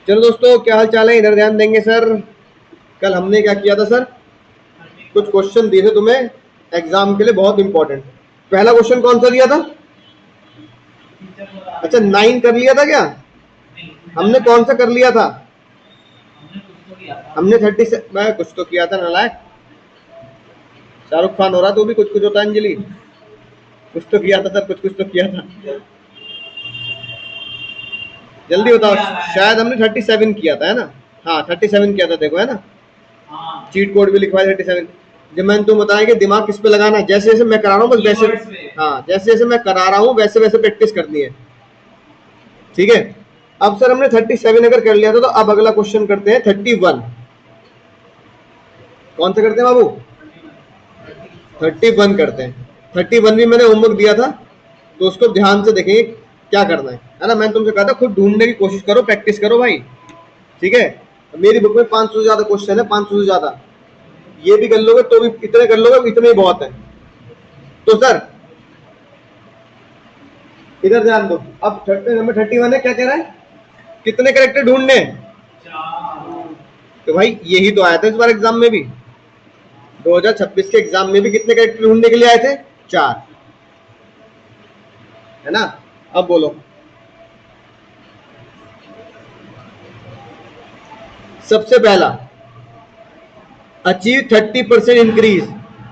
चलो दोस्तों, क्या हाल चाल है? इधर ध्यान देंगे सर। कल हमने क्या किया था सर? कुछ क्वेश्चन दिए थे तुम्हें एग्जाम के लिए, बहुत इंपॉर्टेंट। पहला क्वेश्चन कौन सा दिया था? अच्छा, 9 कर लिया था क्या? हमने कौन सा कर लिया था? हमने 30 से मैं कुछ तो किया था नालायक। शाहरुख खान हो रहा तो भी कुछ कुछ होता है। अंजलि, कुछ तो किया था सर, कुछ कुछ तो किया था। जल्दी बताओ। शायद हमने 37 किया था, है ना? हाँ 37 किया था, देखो है ना। चीट कोड भी लिखवा है 37। जब मैंने तुम बताया कि दिमाग किस पे लगाना है, जैसे जैसे मैं करा रहा हूँ बस वैसे, हाँ जैसे जैसे मैं करा रहा हूँ वैसे वैसे प्रैक्टिस करनी है। ठीक है। अब सर हमने 37 अगर कर लिया था, तो अब अगला क्वेश्चन करते हैं 31। कौन सा करते हैं बाबू? 31 करते हैं। 31 भी मैंने होमवर्क दिया था, तो उसको ध्यान से देखेंगे क्या करना है ना। मैंने तुमसे कहा था खुद ढूंढने की कोशिश करो, प्रैक्टिस करो भाई। ठीक है। मेरी बुक में 500 से ज्यादा क्वेश्चन है, 500 से ज्यादा। ये भी कर लोगे तो भी, इतने कर लोगे इतने ही बहुत है। तो सर इधर ध्यान दो। अब नंबर 31 है, क्या कह रहा है? कितने करेक्टर ढूंढने? तो भाई यही तो आया था इस बार एग्जाम में भी। 2026 के एग्जाम में भी कितने करेक्टर ढूंढने के लिए आए थे? 4, है ना? अब बोलो। सबसे पहला, अचीव 30% इंक्रीज।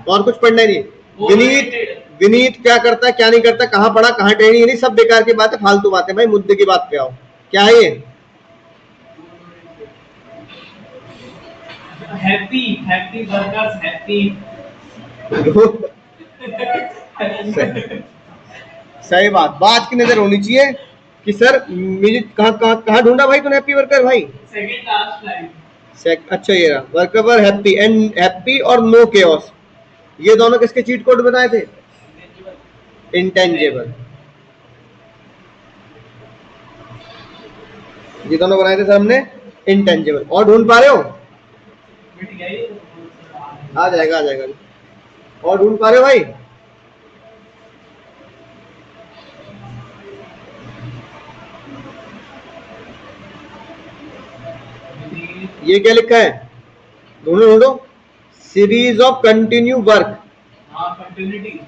और कुछ पढ़ना नहीं। विनीत, विनीत क्या करता है क्या नहीं करता, कहां पढ़ा कहां ट्रेनिंग, नहीं सब बेकार की बात है, फालतू बात है भाई। मुद्दे की बात पे आओ। क्या है ये? Happy happy workers happy. सही बात, बात की नजर होनी चाहिए कि सर मुझे कहाँ कहाँ कहाँ ढूंढा भाई तूने हैप्पी वर्कर भाई? Second last line. अच्छा ये रहा, वर्कर हैप्पी एंड हैप्पी और नो केओस। ये दोनों किसके चीट कोड बताए थे? इंटेंजेबल। ये दोनों बनाए थे सर हमने, इंटेंजेबल। और ढूंढ पा रहे हो? आ जाएगा आ जाएगा। और ढूंढ पा रहे हो भाई? ये क्या लिखा है? ढूंढो ढूंढो। Series of continue work. हाँ कंटिन्यूटी।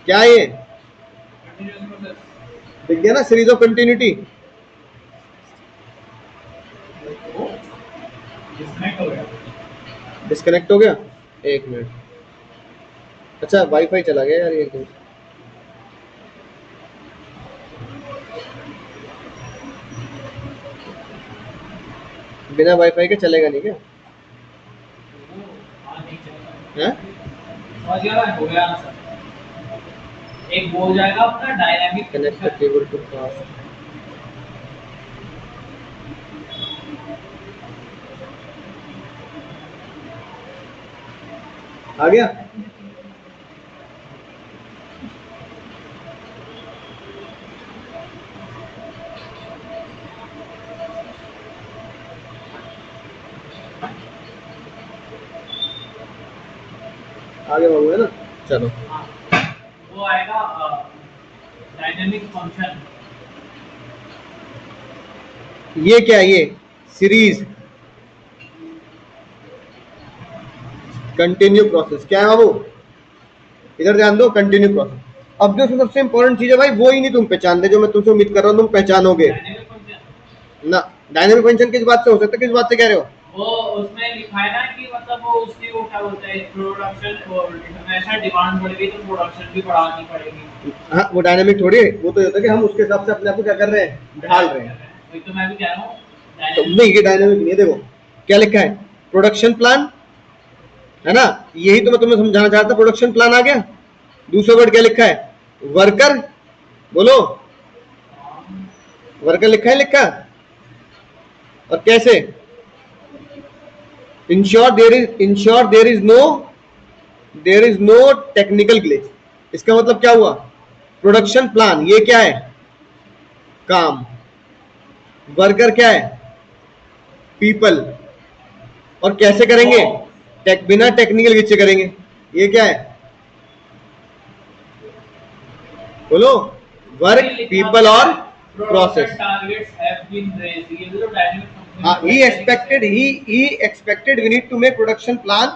क्या है ये? Continuous process. दिख गया ना, सीरीज ऑफ कंटिन्यूटी। डिस्कनेक्ट हो गया। डिस्कनेक्ट हो गया, एक मिनट। अच्छा वाईफाई चला गया यार, एक मिनट। बिना वाईफाई के चलेगा नहीं क्या? हाँ नहीं चलेगा। हैं? समझ गया ना, हो गया आंसर। एक बोल जाएगा अपना dynamic connect the cable to fast. आ गया? आगे बाबू, है ना? चलो। हाँ वो आएगा डायनामिक फंक्शन। ये क्या है? ये सीरीज कंटिन्यू प्रोसेस क्या है बाबू? इधर ध्यान दो, कंटिन्यू प्रोसेस। अब जो सबसे इंपॉर्टेंट चीज है भाई, वो ही नहीं तुम पहचान दे, जो मैं तुमसे उम्मीद कर रहा हूँ तुम पहचानोगे डायनामिक फंक्शन ना। डायनेमिक फंक्शन किस बात से हो सकता है, किस बात से कह रहे हो? वो उसमें लिखा है ना कि मतलब वो उसकी वो क्या बोलते हैं, प्रोडक्शन और इंटरनेशनल डिमांड बढ़ गई तो प्रोडक्शन भी बढ़ानी पड़ेगी। हाँ वो डायनेमिक थोड़ी है, वो तो ये होता है कि हम उसके हिसाब से अपने आप को क्या कर रहे हैं, ढाल रहे हैं। वही तो मैं भी कह रहा हूँ। तो नहीं, ये डायनेमिक नहीं है। देखो क्या लिखा है, प्रोडक्शन प्लान, है ना? यही तो मैं तुम्हें समझाना चाहता था। प्रोडक्शन प्लान आ गया। दूसरा वर्ड क्या लिखा है? वर्कर। बोलो, वर्कर लिखा है, लिखा। और कैसे? Ensure there is no technical glitch. इसका मतलब क्या हुआ? प्रोडक्शन प्लान ये क्या है? काम। वर्कर क्या है? पीपल। और कैसे करेंगे? बिना टेक्निकल ग्लिच से करेंगे। ये क्या है? बोलो, वर्क, पीपल और process. Production targets have been raised. ये जो dynamic function हाँ, है, he expected we need to make production plan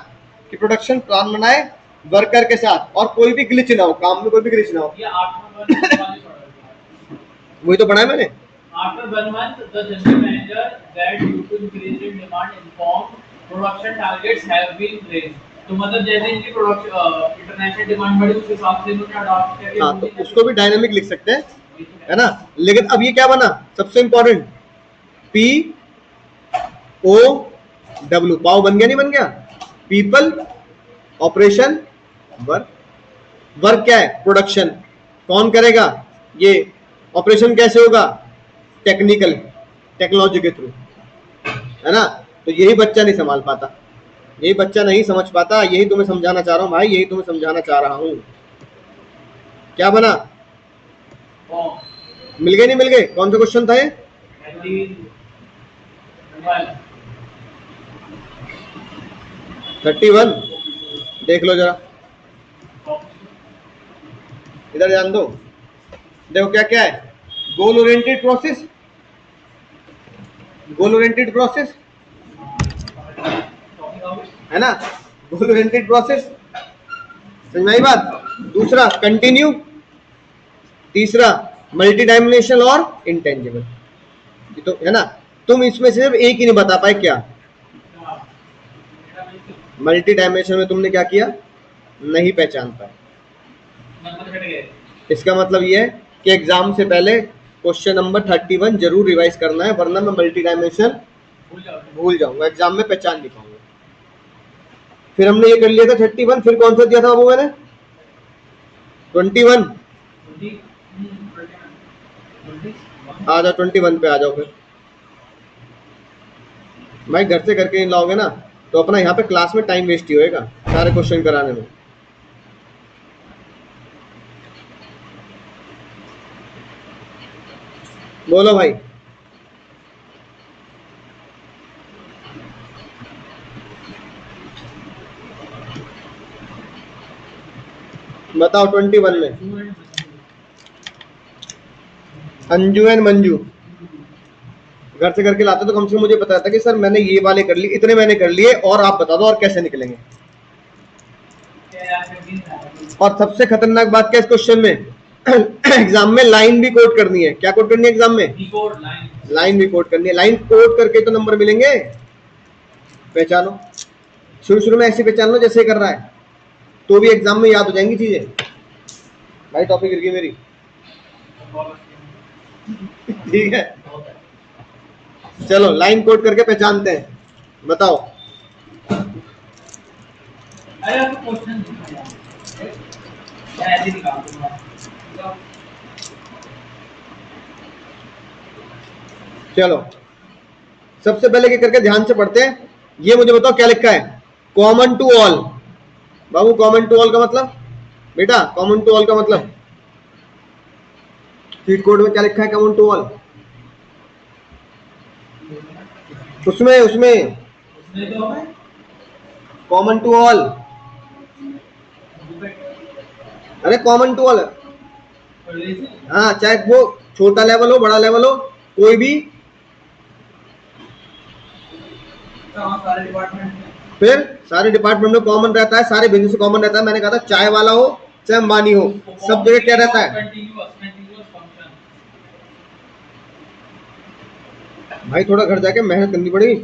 कि प्रोडक्शन प्लान बनाए वर्कर के साथ और कोई भी ग्लिच ना हो, काम में कोई भी ग्लिच ना हो। ये आफ्टर 1 month वाली product है। वही तो बनाया मैंने। After 1 month, the general manager that due to increase in demand informed production targets have been raised. तो मतलब जैसे इनकी प्रोडक्शन इंटरनेशनल डिमांड बढ़ी उस हिसाब से इन्होंने अडॉप्ट करके हाँ, तो उसको भी डायनेमिक लिख सकते हैं, है ना। लेकिन अब ये क्या बना सबसे इंपॉर्टेंट, POW, पाव बन गया नहीं बन गया, पीपल ऑपरेशन वर्क। वर्क क्या है, प्रोडक्शन, कौन करेगा ये, ऑपरेशन कैसे होगा, टेक्निकल, टेक्नोलॉजी के थ्रू, है ना। तो यही बच्चा नहीं संभाल पाता, यही बच्चा नहीं समझ पाता, यही तुम्हें समझाना चाह रहा हूँ भाई, यही तुम्हें समझाना चाह रहा हूँ। क्या बना, मिल गए नहीं मिल गए, कौन सा क्वेश्चन था ये, 31, देख लो जरा, इधर ध्यान दो, देखो क्या क्या है, goal oriented process, goal oriented process, है ना, गोल ओरिएंटेड प्रोसेस, समझ में आई बात। दूसरा कंटिन्यू, तीसरा मल्टी डायमेंशनल और इंटेंजिबल, तो है ना। तुम इसमें सिर्फ एक ही नहीं बता पाए, क्या मल्टी डायमेंशन में तुमने क्या किया, नहीं पहचान पाए। इसका मतलब ये है कि एग्जाम से पहले क्वेश्चन नंबर 31 जरूर रिवाइज करना है, वरना मैं मल्टी डायमेंशन भूल जाऊंगा, एग्जाम में पहचान नहीं पाऊंगा। फिर हमने ये कर लिया था 31, फिर कौन सा दिया था बाबू मैंने, 21, आ जाओ 21 पे आ जाओ। फिर भाई घर से करके नहीं लाओगे ना तो अपना यहाँ पे क्लास में टाइम वेस्ट ही होएगा सारे क्वेश्चन कराने में। बोलो भाई, बताओ 21 में अंजू एंड मंजू घर से करके लाते तो कम से कम मुझे पता था कि सर मैंने ये वाले कर लिए, इतने मैंने कर लिए, और आप बता दो और कैसे निकलेंगे। और सबसे खतरनाक बात क्या इस क्वेश्चन में, एग्जाम में लाइन भी कोड करनी है। क्या कोड करनी है एग्जाम में, लाइन भी कोड करनी है। लाइन कोड करके तो नंबर मिलेंगे। पहचानो, शुरू शुरू में ऐसे पहचान लो जैसे कर रहा है, तो भी एग्जाम में याद हो जाएंगी चीजें। भाई टॉपिक गिर गई मेरी, ठीक है। चलो लाइन कोड करके पहचानते हैं, बताओ। चलो सबसे पहले क्या करके ध्यान से पढ़ते हैं, ये मुझे बताओ क्या लिखा है, कॉमन टू ऑल। बाबू कॉमन टू ऑल का मतलब, बेटा कॉमन टू ऑल का मतलब चीट कोड में क्या लिखा है, कॉमन टू ऑल, उसमें कॉमन टू ऑल, अरे कॉमन टू ऑल, हाँ चाहे वो छोटा लेवल हो बड़ा लेवल हो, कोई भी, फिर सारे डिपार्टमेंट में कॉमन रहता है, सारे बिजनेस से कॉमन रहता है। मैंने कहा था चाय वाला हो चाहे अंबानी हो, सब जगह क्या रहता है भाई, थोड़ा घर जाके मेहनत करनी पड़ेगी।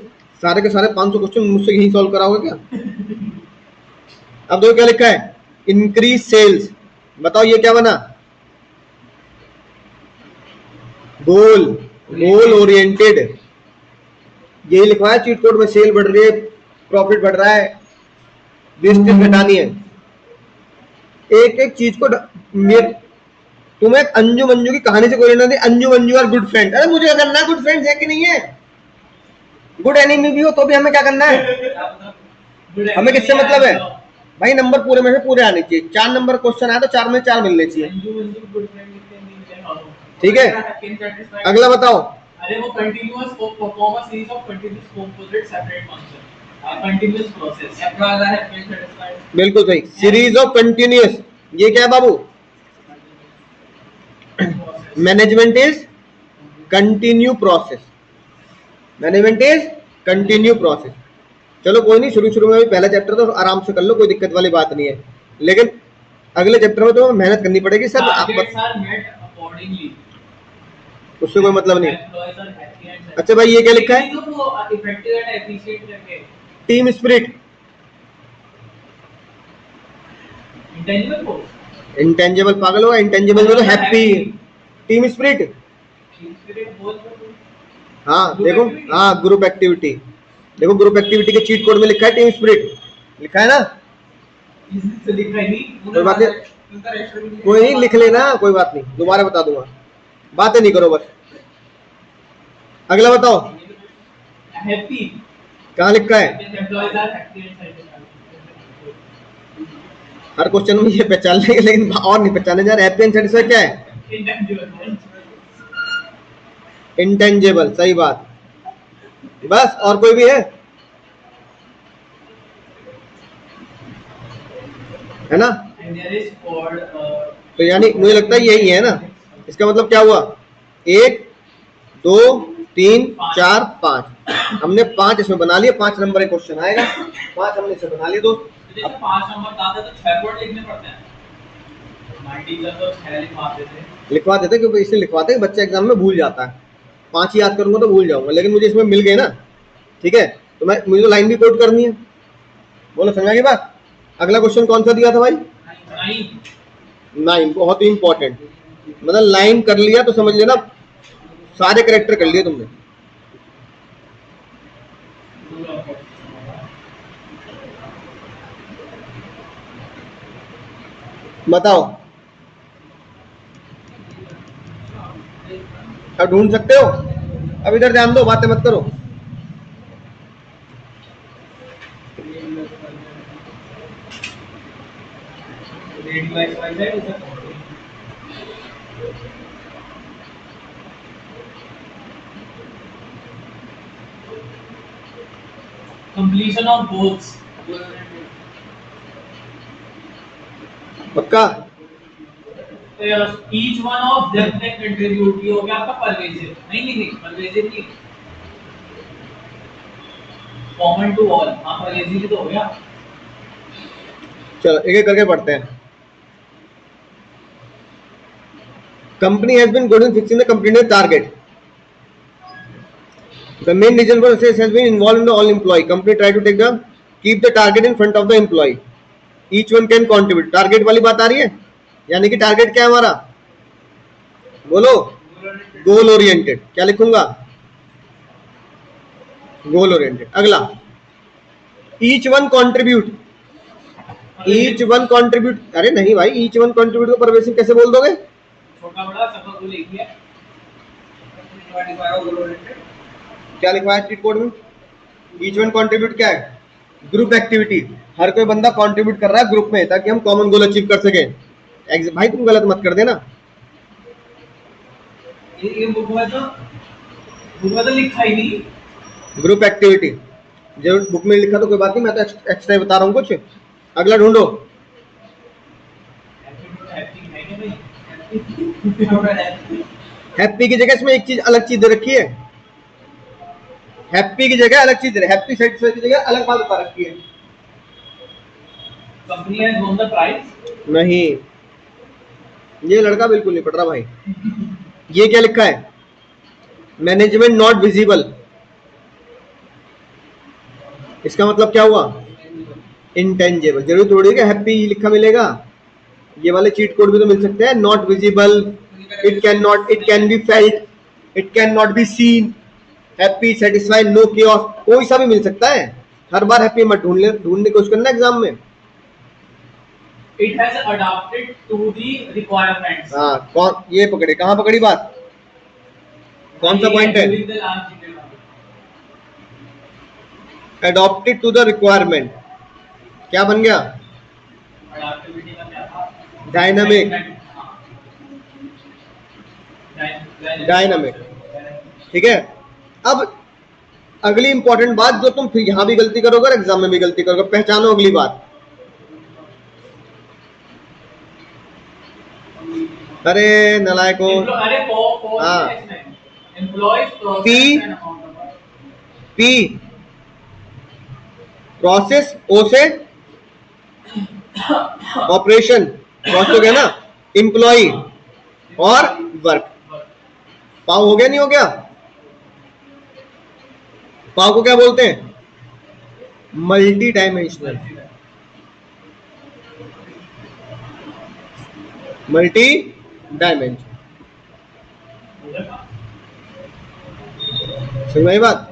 सारे के सारे 500 क्वेश्चन मुझसे यही सॉल्व कराओगे क्या। अब देखो क्या लिखा है, इंक्रीज सेल्स। बताओ ये क्या बना, गोल, गोल ओरिएंटेड, यही लिखवा है चीट कोड में। सेल बढ़ रही है, प्रॉफिट बढ़ रहा है, वेस्टेज घटानी है। एक एक चीज को तुम्हें अंजू मंजू की कहानी से कोई लेना नहीं। अंजू मंजू और गुड फ्रेंड, अरे मुझे क्या करना है, गुड फ्रेंड्स है कि नहीं है, गुड एनिमी भी हो तो भी हमें क्या करना है, हमें किससे मतलब है भाई, नंबर पूरे में से पूरे आने चाहिए। 4 नंबर क्वेश्चन आया तो 4 में 4 मिलने चाहिए, ठीक है। अगला बताओ, अरे वो continuous perform a series of continuous composite separate function, continuous process. बिल्कुल सही, सीरीज ऑफ कंटीन्यूअस। ये क्या है बाबू, management is continue process, management is continue process. चलो कोई नहीं, शुरू शुरू में भी पहला चैप्टर तो आराम से कर लो, कोई दिक्कत वाली बात नहीं है, लेकिन अगले चैप्टर में तो मेहनत करनी पड़ेगी sir. Targets are met accordingly. उससे कोई मतलब नहीं। Employees are happy and satisfied. अच्छा भाई ये क्या लिखा है? लेकिन वो effective and efficient करके team spirit, intangible force. Intangible पागल होगा, इंटेंजिबल में तो happy, team spirit. Team spirit बोल दो। हाँ Group देखो, activity. हाँ ग्रुप एक्टिविटी, देखो ग्रुप एक्टिविटी के चीट कोड में लिखा है टीम स्पिरिट, लिखा है ना? इससे लिखा ही नहीं। कोई बात नहीं, उनका रेस्टर भी कोई नहीं, लिख लेना, कोई बात नहीं, दोबारा बता दूंगा, बातें नहीं करो बस। अगला बताओ, हैप्पी। कहाँ लिखा है? Employees are happy and satisfied. हर क्वेश्चन में ये पहचान लेंगे, लेकिन और नहीं पहचाने जा रहे। हैप्पी एंड सेटिस्फाइड क्या है? इंटेंजिबल। इंटेंजिबल, सही बात। बस, और कोई भी है ना? एंड देयर इज कॉल्ड तो यानी मुझे लगता है यही है ना, इसका मतलब क्या हुआ? 1 2 3 4 5, हमने 5 इसमें बना लिए, 5 नंबर एक क्वेश्चन आएगा, 5 हमने इसे बना लिए दोस्त। जैसे 5 नंबर दादा तो 6 वर्ड लिखने पड़ते हैं। हमारी टीचर तो 6 लिखवा देते, क्योंकि इसलिए लिखवाते हैं बच्चा एग्जाम में भूल जाता है। 5 ही याद करूंगा तो भूल जाऊंगा, लेकिन मुझे इसमें मिल गए ना, ठीक है, तो मुझे तो लाइन भी कोड करनी है। बोलो, समझा की बात? अगला क्वेश्चन कौन सा दिया था भाई? 9, बहुत ही इंपॉर्टेंट। मतलब लाइन कर लिया तो समझ लेना सारे करेक्टर कर लिए तुमने। बताओ, अब ढूंढ सकते हो? अब इधर ध्यान दो, बातें मत करो। completion of goals. पक्का? Each one of them can contribute. ये हो गया आपका परवेजिव। नहीं परवेजिव नहीं, कॉमन टू ऑल। हाँ परवेजिव भी तो हो गया। चलो एक एक करके पढ़ते हैं। Company has been good in fixing the company target. The main reason for success has been involved in the all employee. Company try to keep the target in front of the employee. Each one can contribute. Target वाली बात आ रही है, यानी कि target क्या है हमारा? बोलो, गोल ओरिएंटेड। क्या लिखूंगा? Goal oriented. अगला, each one contribute. Each one contribute, अरे नहीं भाई, ईच वन कॉन्ट्रीब्यूट को परवेशिंग कैसे बोल दोगे? छोटा बड़ा सब को लिख दिया। क्या लिखवाया चीट कोड में? ईच वन कॉन्ट्रीब्यूट क्या है? Group activity. हर कोई बंदा कॉन्ट्रीब्यूट कर रहा है ग्रुप में, ताकि हम कॉमन गोल अचीव कर सके। भाई तुम गलत मत कर देना। ये बुक में तो लिखा ही नहीं। ग्रुप एक्टिविटी जरूर बुक में लिखा तो कोई बात नहीं, मैं तो एक्स्ट्रा बता रहा हूँ कुछ। अगला ढूंढो। हैप्पी की जगह इसमें एक चीज अलग चीज दे रखी है। हैप्पी की जगह अलग चीज है, हैप्पी सेटिस्फाइड की जगह अलग बात बता रखी है। Company has won the prize. नहीं, ये लड़का बिल्कुल नहीं पढ़ रहा भाई। ये क्या लिखा है? Management not visible. इसका मतलब क्या हुआ? इंटेंजिबल। जरूर थोड़ी कि हैप्पी लिखा मिलेगा, ये वाले चीट कोड भी तो मिल सकते हैं। Not visible, it can be felt, it can not be seen, happy, satisfied, no chaos, कोई सा भी मिल सकता है। हर बार हैप्पी मत ढूंढने की कोशिश करना एग्जाम में। It has adapted to the requirements. हाँ, कौन ये पकड़े? कहाँ पकड़ी बात? कौन सा पॉइंट है? Adopted to the requirement. क्या बन गया? डायनामिक। डायनामिक, ठीक है। अब अगली इंपॉर्टेंट बात जो तुम फिर यहां भी गलती करोगे और एग्जाम में भी गलती करोगे, पहचानो अगली बात। अरे नलायको, हाँ Employees, process P and amount of work. P process, O से ऑपरेशन, प्रोसेस हो गया ना, एम्प्लॉय और वर्क। पाव हो गया नहीं हो गया? पाव को क्या बोलते हैं? Multi dimensional, multi dimension. समझ में आई बात?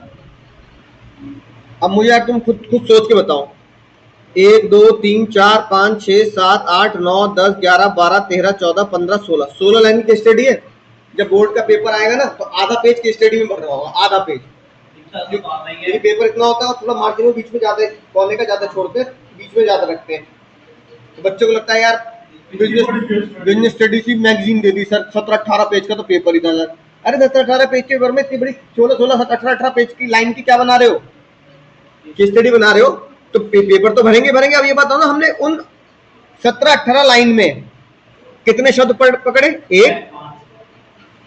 अब मुझे यार तुम खुद खुद सोच के बताओ, 1 2 3 4 5 6 7 8 9 10 11 12 13 14 15 16 लाइन की स्टडी है। जब बोर्ड का पेपर आएगा ना तो आधा पेज की स्टडी में भर रहा होगा, आधा पेज। क्योंकि पेपर इतना होता है, थोड़ा मार्जिन में बीच में ज्यादा कोने का ज्यादा छोड़ते हैं, बीच में ज्यादा रखते हैं। तो बच्चों को लगता है यार बिजनेस स्टडीज की मैगजीन दे दी सर, 17-18 पेज का तो पेपर इधर। अरे 17-18 पेज के पेपर में इतनी बड़ी 16-18 पेज की लाइन की क्या बना रहे हो? केस स्टडी बना रहे हो तो पेपर तो भरेंगे भरेंगे। अब ये बताओ ना, हमने उन 17-18 लाइन में कितने शब्द पकड़े? 1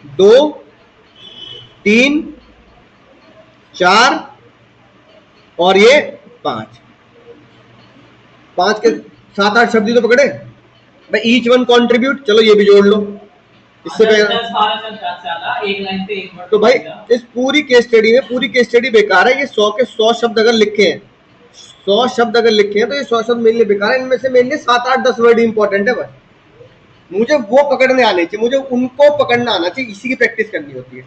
2 3 4 और ये 5 के 7-8 शब्द ही तो पकड़े भाई। ईच वन कंट्रीब्यूट, चलो ये भी जोड़ लो इससे पहले। एक लाइन पे एक वर्ड तो भाई इस पूरी केस स्टडी में, पूरी केस स्टडी बेकार है। ये 100 के 100 शब्द अगर लिखे हैं, 100 शब्द अगर लिखे हैं तो ये 100 शब्द मेरे लिए बेकार है। इनमें से मेरे लिए 7-8-10 वर्ड इंपॉर्टेंट है भाई। मुझे वो पकड़ने आने चाहिए, मुझे उनको पकड़ना आना चाहिए, इसी की प्रैक्टिस करनी होती है।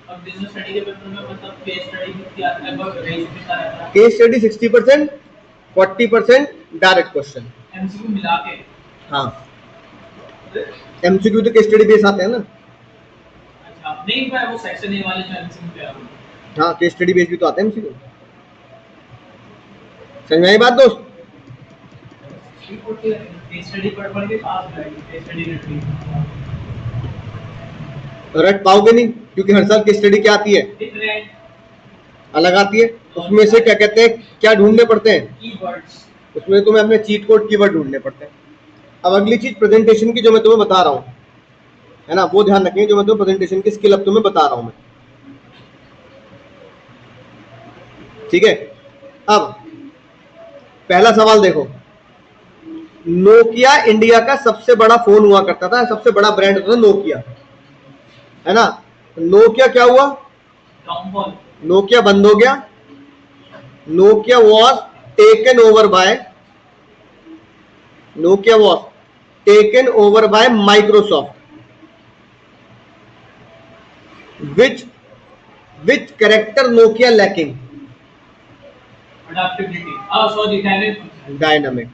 अब बिजनेस स्टडी के पेपर में मतलब केस स्टडी कितना रेशियो कितना रहता है? Case study 60%, 40% direct question, MCQ मिला के। हाँ, एमसीक्यू तो केस स्टडी बेस आते हैं ना। अच्छा, नहीं भाई वो सेक्शन ए वाले जो एमसीक्यू पे आते हैं। हाँ, केस स्टडी बेस भी तो आते हैं एमसीक्यू। समझ में आई बात दोस्त? केस स्टडी पढ़ के पास हो जाएगी, केस स्टडी रट रट पाओगे नहीं, क्योंकि हर साल केस स्टडी क्या आती है? डिफरेंट अलग आती है। उसमें से क्या कहते हैं, क्या ढूंढने पड़ते हैं? कीवर्ड्स। उसमें तुम्हें अपने चीट कोड कीवर्ड ढूंढने पड़ते हैं। अब अगली चीज प्रेजेंटेशन की, जो मैं तुम्हें बता रहा हूँ, है ना, वो ध्यान रखेंगे। जो मैं तुम्हें प्रेजेंटेशन की स्किल अब तुम्हें बता रहा हूँ मैं, ठीक है। अब पहला सवाल देखो, नोकिया इंडिया का सबसे बड़ा फोन हुआ करता था, सबसे बड़ा ब्रांड होता था नोकिया, है ना। नोकिया क्या हुआ? नोकिया बंद हो गया। Nokia was taken over by Microsoft. Which character Nokia lacking? Dynamic.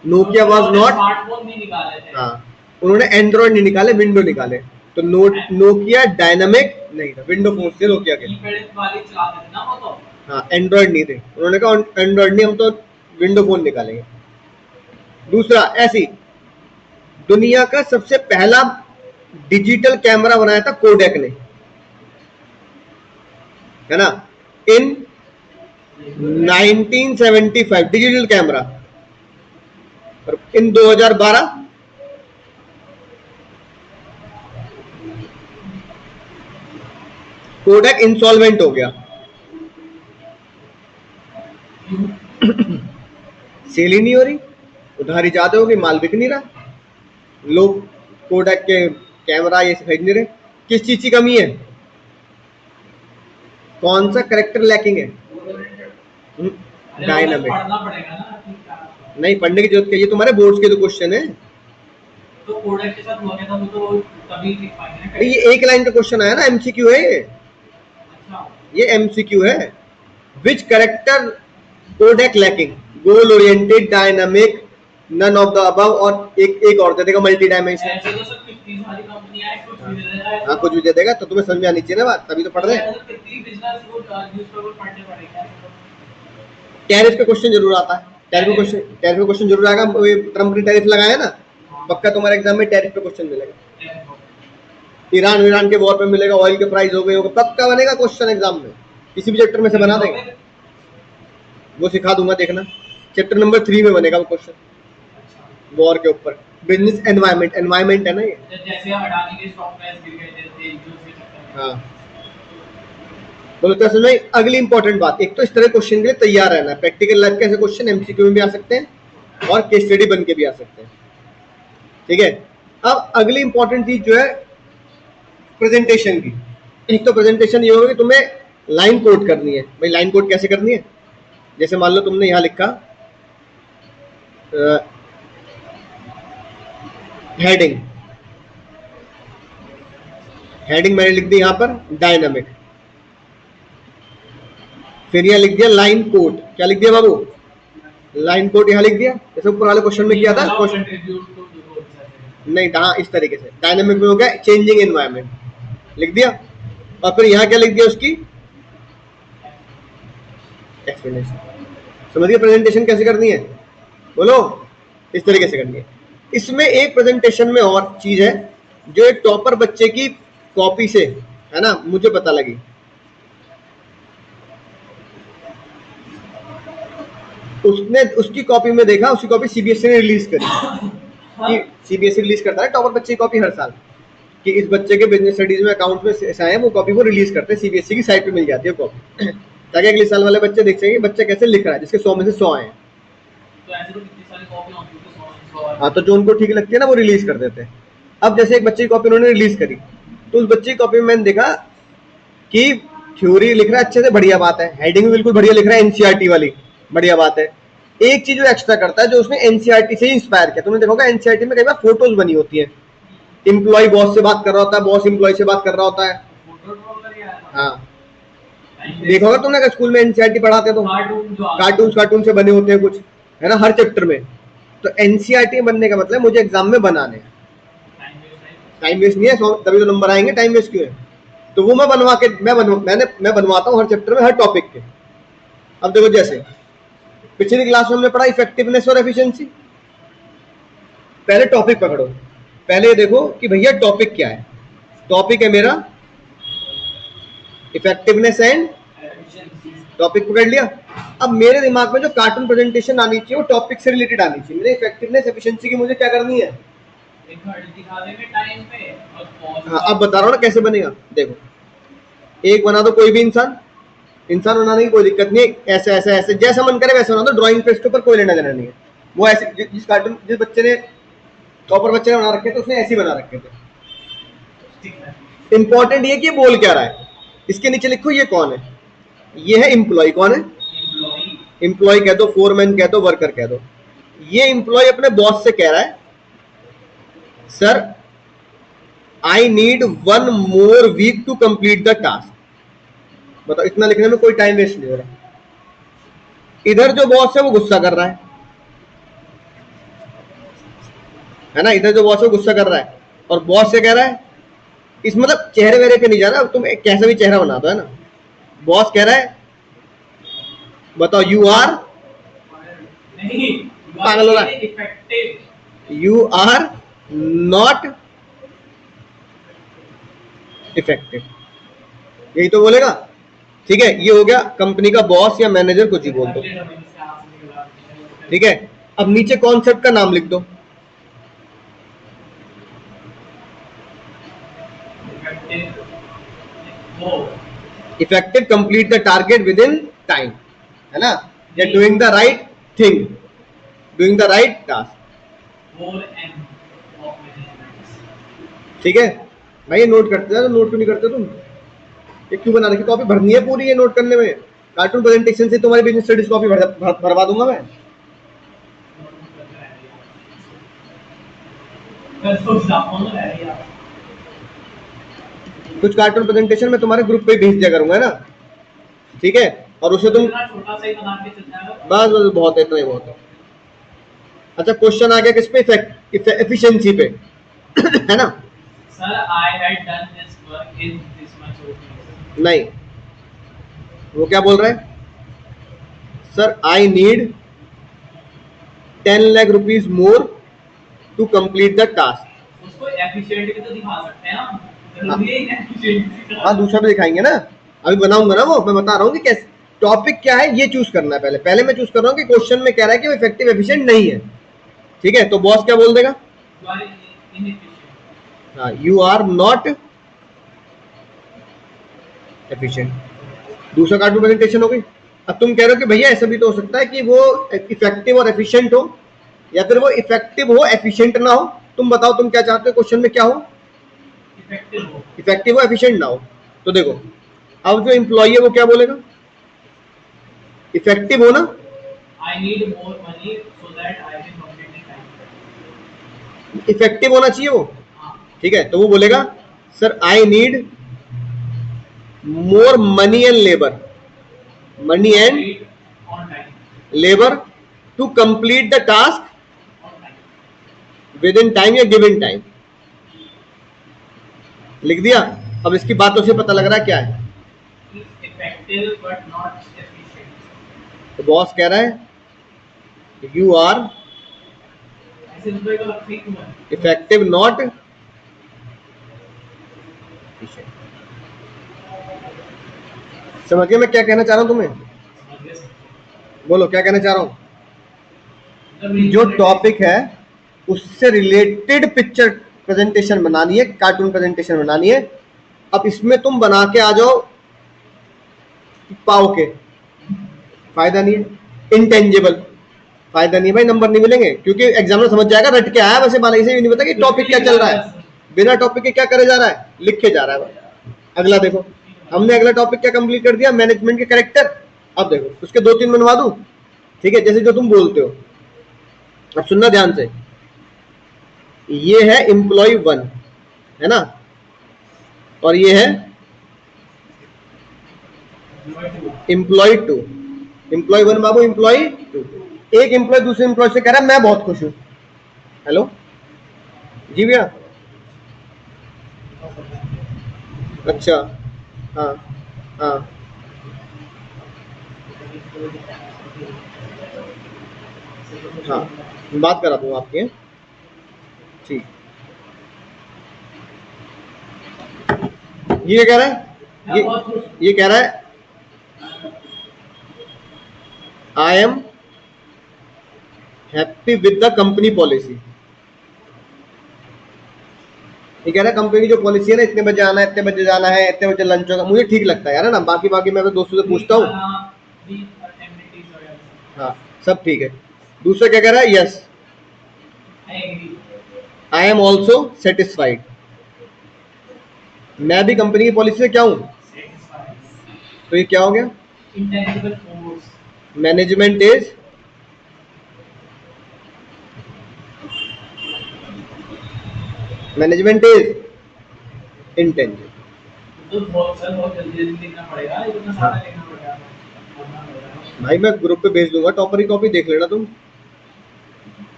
Nokia was not, smartphone नहीं निकाले थे। हाँ, उन्होंने एंड्रॉइड नहीं निकाले, विंडो निकाले। तो नोकिया डायनामिक नहीं था, विंडो फोन थे नोकिया के। हाँ, एंड्रॉइड नहीं थे, उन्होंने कहा एंड्रॉइड नहीं, हम तो विंडो फोन निकालेंगे। दूसरा, ऐसी दुनिया का सबसे पहला डिजिटल कैमरा बनाया था कोडेक ने, है ना, इन 1975, डिजिटल कैमरा। और इन 2012 कोडेक इंसॉल्वेंट हो गया। सेल ही नहीं हो रही, उधारी ज्यादा हो गई, माल बिक नहीं रहा, लोग कोडेक के कैमरा ये खरीद नहीं रहे। किस चीज की कमी है? कौन सा करेक्टर लैकिंग है? डायनामिक। नहीं, पढ़ने की जरूरत क्या, ये तुम्हारे बोर्ड्स के तो क्वेश्चन है। तो कोडेक के साथ हुआ क्या था, वो तो तभी लिख पाएंगे। ये एक लाइन का क्वेश्चन आया ना, एमसीक्यू है ये। अच्छा, ये एमसीक्यू है। Which character codec lacking? Goal oriented, dynamic, none of the above, और एक और दे देगा मल्टी डायमेंशनल। ऐसे तो सब कितनी सारी कंपनियां हैं, कुछ भी दे देगा। हाँ, कुछ भी दे देगा, तो तुम्हें समझ में आनी चाहिए ना बात, तभी तो पढ़ रहे हैं। कितनी बिजनेस को न्यूज़पेपर पढ़ने पड़ेगा। टैरिफ का क्वेश्चन जरूर आता है, टैरिफ का क्वेश्चन जरूर आएगा। ट्रम्प ने टैरिफ लगाया ना, पक्का तुम्हारे एग्जाम में टैरिफ पे क्वेश्चन मिलेगा। ईरान के वॉर पे मिलेगा, ऑयल के प्राइस हो गए होगा, पक्का बनेगा क्वेश्चन एग्जाम में, किसी भी चैप्टर में से बना देंगे, वो सिखा दूंगा, देखना। चैप्टर नंबर 3 में बनेगा वो क्वेश्चन, वॉर के ऊपर। बिजनेस एनवायरनमेंट, एनवायरनमेंट है ना ये। जैसे अडानी के स्टॉक प्राइस गिर गए थे तेल जो उसके चक्कर में। हाँ बोलो तो असल में अगली इंपॉर्टेंट बात, एक तो इस तरह क्वेश्चन के लिए तैयार रहना है, प्रैक्टिकल लाइफ के ऐसे क्वेश्चन एमसीक्यू में भी आ सकते हैं और केस स्टडी बन के भी आ सकते हैं, ठीक है। अब अगली इंपॉर्टेंट चीज जो है प्रेजेंटेशन की, एक तो प्रेजेंटेशन ये होगा कि तुम्हें लाइन कोड करनी है। भाई लाइन कोड कैसे करनी है, जैसे मान लो तुमने यहाँ लिखा हेडिंग, हेडिंग मैंने लिख दी यहाँ पर डायनामिक, फिर यहाँ लिख दिया लाइन कोड, क्या लिख दिया बाबू, लाइन कोड यहाँ लिख दिया, जैसे ऊपर वाले क्वेश्चन में किया था क्वेश्चन, नहीं हाँ इस तरीके से डायनामिक में हो गया चेंजिंग एनवायरनमेंट लिख दिया, और फिर यहाँ क्या लिख दिया उसकी एक्सप्लेनेशन। समझिए प्रेजेंटेशन कैसे करनी है, बोलो इस तरीके से करनी है। इसमें एक प्रेजेंटेशन में और चीज है जो एक टॉपर बच्चे की कॉपी से है ना मुझे पता लगी, उसने उसकी कॉपी में देखा, उसकी कॉपी सीबीएसई ने रिलीज करी कि सीबीएसई रिलीज करता है टॉपर बच्चे की कॉपी हर साल कि इस बच्चे के बिजनेस स्टडीज में अकाउंट में ऐसा है, वो कॉपी को रिलीज करते हैं, सीबीएसई की साइट पे मिल जाती है कॉपी ताकि अगले साल वाले बच्चे देख सकें कि बच्चा कैसे लिख रहा है, जिसके 100 में से 100 आए हैं। तो ऐसे तो कितनी सारी कॉपी होती है, हाँ तो जो उनको ठीक लगती है ना वो रिलीज कर देते हैं। अब जैसे एक बच्चे की कॉपी उन्होंने रिलीज करी, तो उस बच्चे की कॉपी में मैंने देखा कि थ्योरी लिख रहा है अच्छे से, बढ़िया बात है, हेडिंग भी बिल्कुल बढ़िया लिख रहा है एनसीईआरटी वाली, बढ़िया बात है। एक चीज जो एक्स्ट्रा करता है जो उसने एनसीईआरटी से ही इंस्पायर किया, तुमने देखोगे एनसीईआरटी में कई बार फोटोज बनी होती है, एम्प्लॉय बॉस से बात कर रहा होता है, बॉस एम्प्लॉय से बात कर रहा होता है, हाँ देखा होगा तुमने अगर स्कूल में एनसीईआरटी पढ़ाते तो कार्टून से बने होते हैं कुछ, है ना हर चैप्टर में। तो एनसीईआरटी बनने का मतलब मुझे एग्जाम में बनाने हैं, टाइम वेस्ट नहीं है, तभी तो नंबर आएंगे, टाइम वेस्ट क्यों है। तो वो मैं बनवा के मैं बनवाता हूँ हर चैप्टर में हर टॉपिक के। अब देखो जैसे पिछली क्लास में हमने पढ़ा इफेक्टिवनेस और एफिशिएंसी, पहले टॉपिक पकड़ो, पहले देखो कि भैया टॉपिक क्या है, टॉपिक है मेरा इफेक्टिवनेस एंड, टॉपिक पकड़ लिया। अब मेरे दिमाग में जो कार्टून प्रेजेंटेशन आनी चाहिए वो टॉपिक से रिलेटेड आनी चाहिए, मेरे इफेक्टिवनेस एफिशिएंसी की मुझे क्या करनी है, हाँ अब बता रहा हूँ ना कैसे बनेगा। देखो एक बना दो, कोई भी इंसान बनाने की कोई दिक्कत नहीं है, ऐसे ऐसे ऐसे जैसा मन करे वैसे बना दो, ड्राइंग पेज के ऊपर कोई लेना देना नहीं है। वो ऐसे जिस बच्चे ने टॉपर बच्चे ने बना रखे थे उसने ऐसे ही बना रखे थे। इंपॉर्टेंट ये कि बोल क्या रहा है, इसके नीचे लिखो ये कौन है, ये है एम्प्लॉय, कौन है एम्प्लॉय कह दो, फोरमैन कह दो, वर्कर कह दो। ये एम्प्लॉय अपने बॉस से कह रहा है sir I need 1 more week to complete the task. बताओ इतना लिखने में कोई टाइम वेस्ट नहीं हो रहा। इधर जो बॉस है वो गुस्सा कर रहा है ना, इधर जो बॉस है वो गुस्सा कर रहा है और बॉस से कह रहा है, इस मतलब चेहरे वेहरे पे नहीं जाना, तुम कैसा भी चेहरा बना दो, है ना। बॉस कह रहा है बताओ यू आर, पागल हो रहा है, यू आर नॉट इफेक्टिव, यही तो बोलेगा, ठीक है। ये हो गया कंपनी का बॉस या मैनेजर, कुछ ही बोल दो, ठीक है। अब नीचे कॉन्सेप्ट का नाम लिख दो, effective, complete the target with in time, है ना, या doing the right thing, doing the right task, ठीक है भाई। ये नोट करते हैं, नोट क्यों नहीं करते तुम, ये क्यों बना रखी, कॉपी भरनी है पूरी ये नोट करने में। कार्टून प्रेजेंटेशन से तुम्हारी बिजनेस स्टडीज कॉपी भरवा दूंगा मैं। कुछ कार्टून प्रेजेंटेशन में तुम्हारे ग्रुप पे भेज दिया करूंगा, है ना, ठीक है। और उसे तुम बस बस बहुत है, इतना ही बहुत है। अच्छा क्वेश्चन आ गया किस पे, एफिशिएंसी पे है ना। Sir I had done this work in this much of, नहीं वो क्या बोल रहा है, sir I need 10 lakh rupees more to complete the task. उसको एफिशिएंट भी तो दिखा सकते हैं ना, जरूरी है एफिशिएंसी। हाँ दूसरा भी दिखाएंगे ना, अभी बनाऊंगा ना वो, मैं बता रहा हूँ कि कैसे टॉपिक क्या है ये चूज करना है। पहले मैं चूज कर रहा हूँ कि क्वेश्चन में कह रहा है कि वो इफेक्टिव एफिशिएंट नहीं है, ठीक है। तो बॉस क्या बोल देगा, You are inefficient. हाँ, यू आर नॉट एफिशिएंट। दूसरा कार्टून प्रेजेंटेशन हो गई। अब तुम कह रहे हो कि भैया ऐसा भी तो हो सकता है कि वो इफेक्टिव और एफिशिएंट हो, या फिर वो इफेक्टिव हो एफिशिएंट ना हो। तुम बताओ तुम क्या चाहते हो, क्वेश्चन में क्या हो? इफेक्टिव हो एफिशिएंट ना हो। तो देखो अब जो एम्प्लॉई है वो क्या बोलेगा? इफेक्टिव हो ना, I need more money so that I can complete the time. Effective होना चाहिए वो, हाँ, ठीक है। तो वो बोलेगा sir I need more money and labour, money and complete on time. Labour to complete the task On time. Within time या गिवन टाइम। लिख दिया। अब इसकी बातों से पता लग रहा है क्या है। It's effective but not efficient. तो बॉस कह रहा है यू आर ऐसे रुपए का ठीक हुआ है। इफेक्टिव नॉट, समझ गए मैं क्या कहना चाह रहा हूं तुम्हें? समझ गए सर? बोलो क्या कहना चाह रहा हूं? मतलब जो टॉपिक है उससे रिलेटेड पिक्चर प्रेजेंटेशन बनानी है, कार्टून प्रेजेंटेशन बनानी है। अब इसमें तुम बना के आ जाओ पाओ के, फायदा नहीं है। इंटेंजिबल, फायदा नहीं है भाई, नंबर नहीं मिलेंगे, क्योंकि एग्जामिनर समझ जाएगा रट के आया वैसे बालाई से, ये नहीं पता कि टॉपिक क्या चल रहा है। बिना टॉपिक के क्या करे जा रहा है, लिखे जा रहा है। अगला देखो, हमने अगला टॉपिक क्या कंप्लीट कर दिया, मैनेजमेंट के कैरेक्टर। अब देखो उसके 2-3 बनवा दूं, ठीक है, जैसे जो तुम बोलते हो। अब सुनना ध्यान से, ये है एम्प्लॉय 1 है ना, और ये है एम्प्लॉय 2। एम्प्लॉय 1 बाबू, एम्प्लॉय 2। एक एम्प्लॉय दूसरे एम्प्लॉय से कह रहा है मैं बहुत खुश हूं। हेलो जी भैया, अच्छा, हाँ हाँ, हाँ बात करा दूँ आपके, ठीक। ये कह रहा है, ये कह रहा है I am happy with the company policy. ये कह रहा है कंपनी की जो पॉलिसी है ना, इतने बजे आना है, इतने बजे जाना है, इतने बजे लंच होगा, मुझे ठीक लगता है यार, है ना। बाकी मैं तो दोस्तों से पूछता हूँ, हाँ सब ठीक है। दूसरा क्या कह रहा है, yes I am also satisfied. मैं भी कंपनी की पॉलिसी से क्या हूं, तो ये क्या हो गया, मैनेजमेंट इज इंटेंजिबल। तो बहुत जल्दी लिखना पड़ेगा, इतना सारा लिखना पड़ेगा। भाई मैं ग्रुप पे भेज दूंगा, टॉपर की कॉपी देख लेना तुम,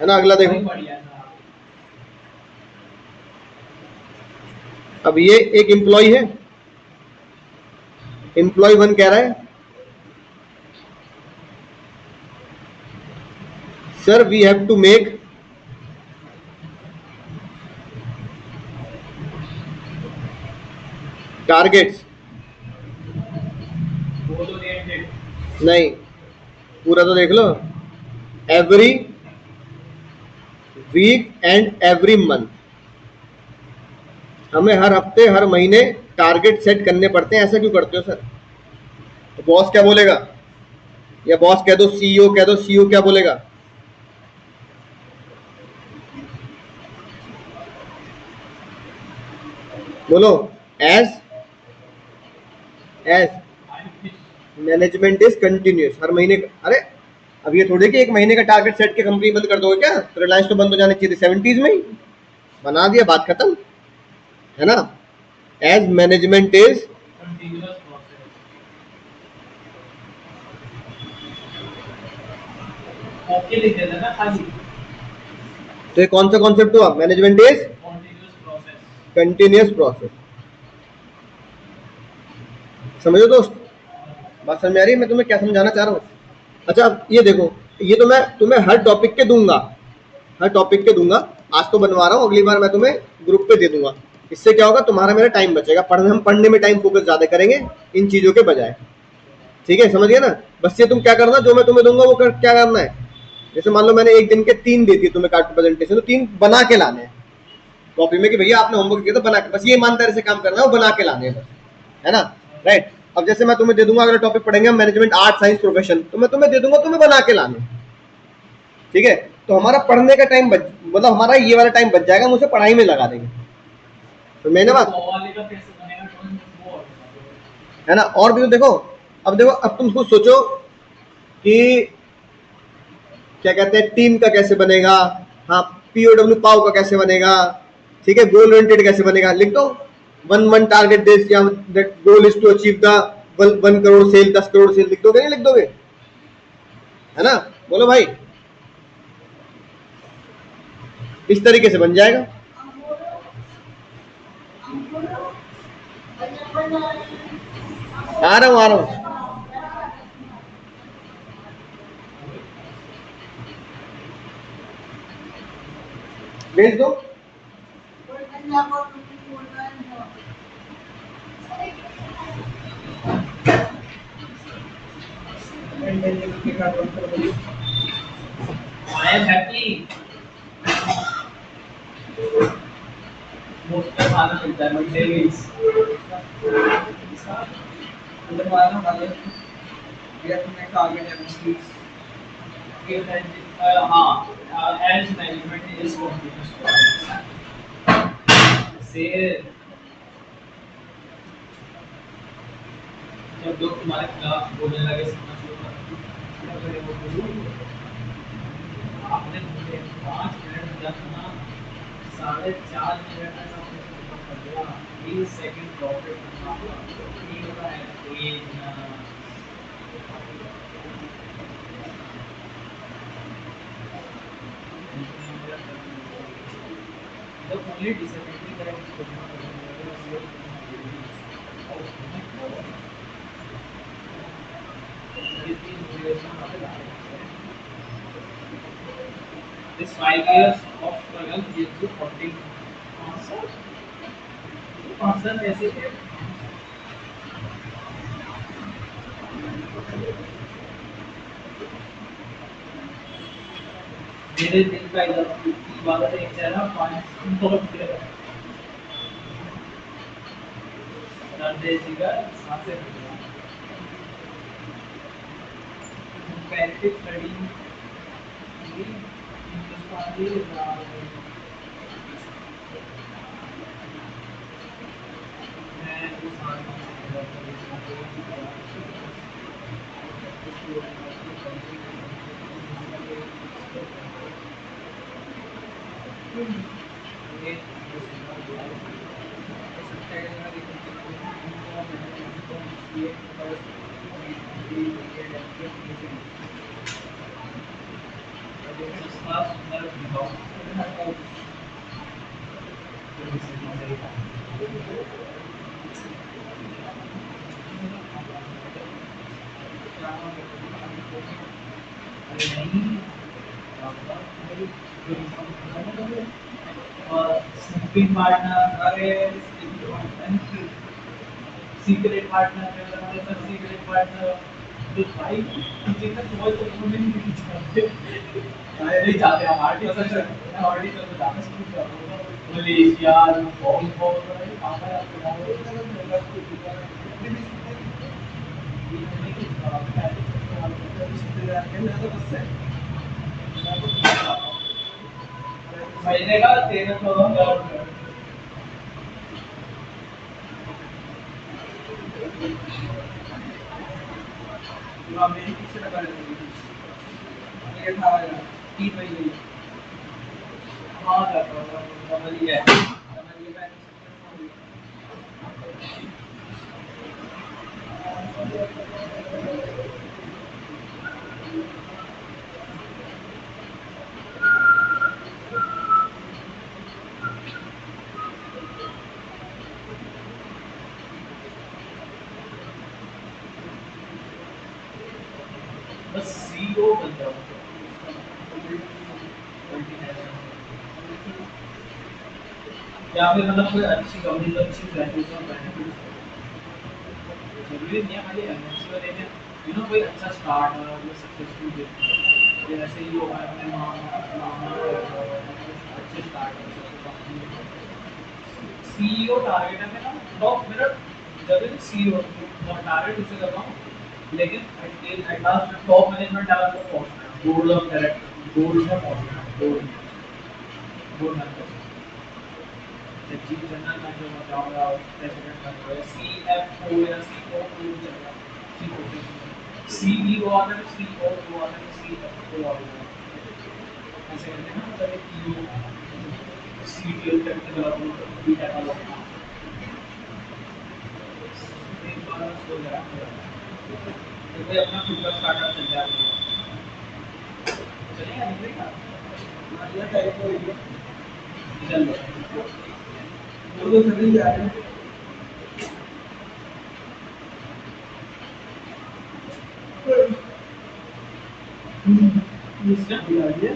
है ना। अगला देखो, अब ये एक एम्प्लॉय है, एम्प्लॉय 1 कह रहा है sir we have to make targets, नहीं पूरा तो देख लो, every week and every month. हमें हर हफ्ते हर महीने टारगेट सेट करने पड़ते हैं। ऐसा क्यों करते हो सर? तो बॉस क्या बोलेगा, या बॉस कह दो, सीईओ कह दो, सीईओ क्या बोलेगा? बोलो, एज मैनेजमेंट इज कंटिन्यूस, हर महीने। अरे अब ये थोड़े कि एक महीने का टारगेट सेट के कंपनी बंद कर दोगे क्या? तो रिलायंस तो बंद हो जानी चाहिए थी 70s में ही, बना दिया, बात खत्म, है ना। एज मैनेजमेंट इज तो ये कौन सा कॉन्सेप्ट हुआ, मैनेजमेंट इज कंटिन्यूस प्रोसेस। समझो दोस्त, बात समझ में आ रही है मैं तुम्हें क्या समझाना चाह रहा हूँ? अच्छा ये देखो, ये तो मैं तुम्हें हर टॉपिक के दूंगा, हर टॉपिक के दूंगा। आज तो बनवा रहा हूँ, अगली बार मैं तुम्हें ग्रुप पे दे दूंगा। इससे क्या होगा, तुम्हारा मेरा टाइम बचेगा, हम पढ़ने में टाइम फोकस ज्यादा करेंगे इन चीजों के बजाय। ठीक है, समझ गया ना। बस ये तुम क्या करना, जो मैं तुम्हें दूंगा वो क्या करना है। जैसे मान लो मैंने एक दिन के 3 दे दिए तुम्हें कार्टून प्रेजेंटेशन, तो 3 बना के लाने हैं। कॉपी में कि भैया आपने होमवर्क किया तो बना के, बस ये ईमानदारी से काम करना है, वो बना के लाने हैं बस, है ना, राइट। अब जैसे मैं तुम्हें दे दूंगा, अगला टॉपिक पढ़ेंगे मैनेजमेंट आर्ट साइंस प्रोफेशन, तो मैं तुम्हें दे दूंगा, तुम्हें बना के लाने, ठीक है। तो हमारा पढ़ने का टाइम मतलब हमारा ये वाला टाइम बच जाएगा, हम उसे पढ़ाई में लगा देंगे, तो मैंने बात, है ना। और भी तो देखो, अब देखो, अब तुम खुद सोचो कि क्या कहते हैं, टीम का कैसे बनेगा, हाँ, पीओडब्ल्यू पाव का कैसे बनेगा, ठीक है, गोल ओरिएंटेड कैसे बनेगा, लिख दो, वन टारगेट दिस, या that goal is to achieve the 1 crore sale, 10 crore sale, लिख दोगे नहीं लिख दोगे, है ना, बोलो भाई, इस तरीके से बन जाएगा। आ रहा हूँ भेज दो। I am happy. मुफ्त में खाना मिलता है मंडे मील्स। अंदर वाला वाले ये तुमने टारगेट है स्पीच ये हाँ एज मैनेजमेंट इज कॉम्पिटिशन से जब लोग तुम्हारे खिलाफ बोलने लगे समझ लो आपने मुझे 5 मिनट दिया था ना, 4.5 मिनट में सब कुछ कर दिया। 20 सेकंड प्रॉफिट ये होता है ये the only disability that I was talking about was your this 5 years of struggle gives you 40 answer ऐसे है मेरे दिल का इबादत एक चेहरा 5 बहुत दर्द जिगर सांसें comparative study हिंदुस्तानी मैं उस sleeping partner अरे secret partner secret partner तो भाई किसी का कोई तो नहीं जाते नहीं जाते हमारे हमारे तो जाते मलेशिया बहुत बहुत पापा महीने का 13-14 हज़ार मेरी किससे लगा लेंगे ये 18,000 3 महीने हाँ समझ गया बस सीईओ बन जाओ या फिर मतलब कोई अच्छी कंपनी तो अच्छी ग्रेजुएशन जरूरी नहीं है खाली एमएनसी वाले में यू नो कोई अच्छा स्टार्ट हो जो सक्सेसफुल बिजनेस जैसे ही होगा अपने मामा अच्छे स्टार्ट हो सकते कंपनी सीईओ टारगेट है मेरा टॉप मेरा जब सीईओ टारगेट उसे कर रहा हूँ लेकिन at last top management level पर पहुंचना है बोर्ड ऑफ डायरेक्टर बोर्ड में पहुंचना है board member chief general manager हो जाऊंगा प्रेसिडेंट बन जाऊंगा सीएफओ या सीओओ चलेगा चीफ ऑफिसर सीईओ आता है सीओओ आता है सीएफओ आता है ऐसे करते हैं ना मतलब एक ईओ सीटीओ टेक्निकल अप्रोच भी टाइप का लगता है एक बार हो जाए तो कोई अपना खुद का स्टार्टअप चल जाए चलेगा निकलेगा ये टाइप को चल वो तो सभी जा रहे हैं इसका भी आ गया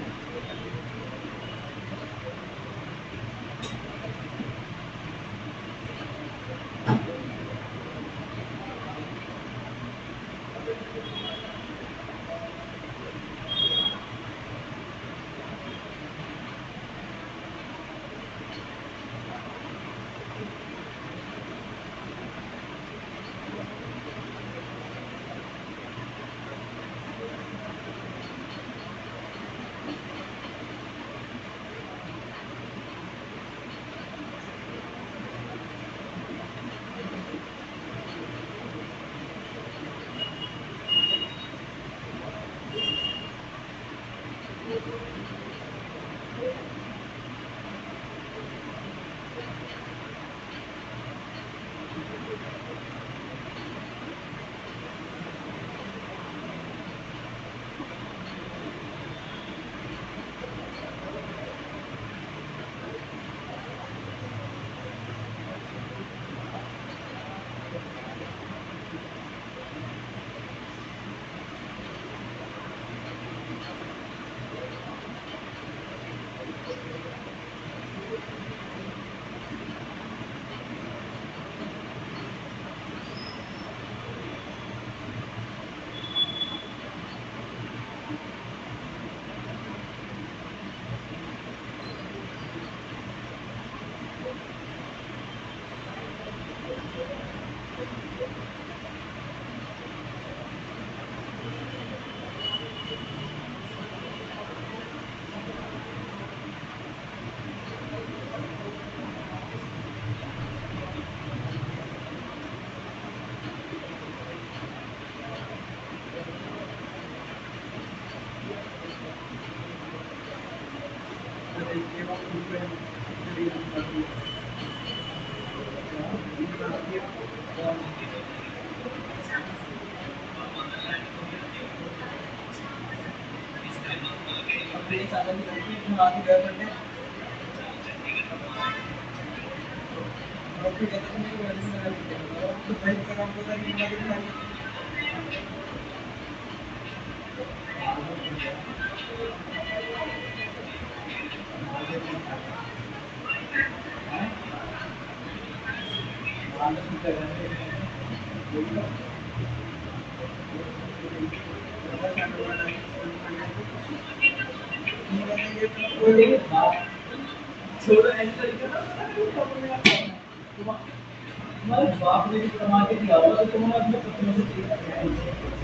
तुम्हारे बाप ने भी कमा के दिया होगा तो तुम्हारा अपने बच्चों से चाहिए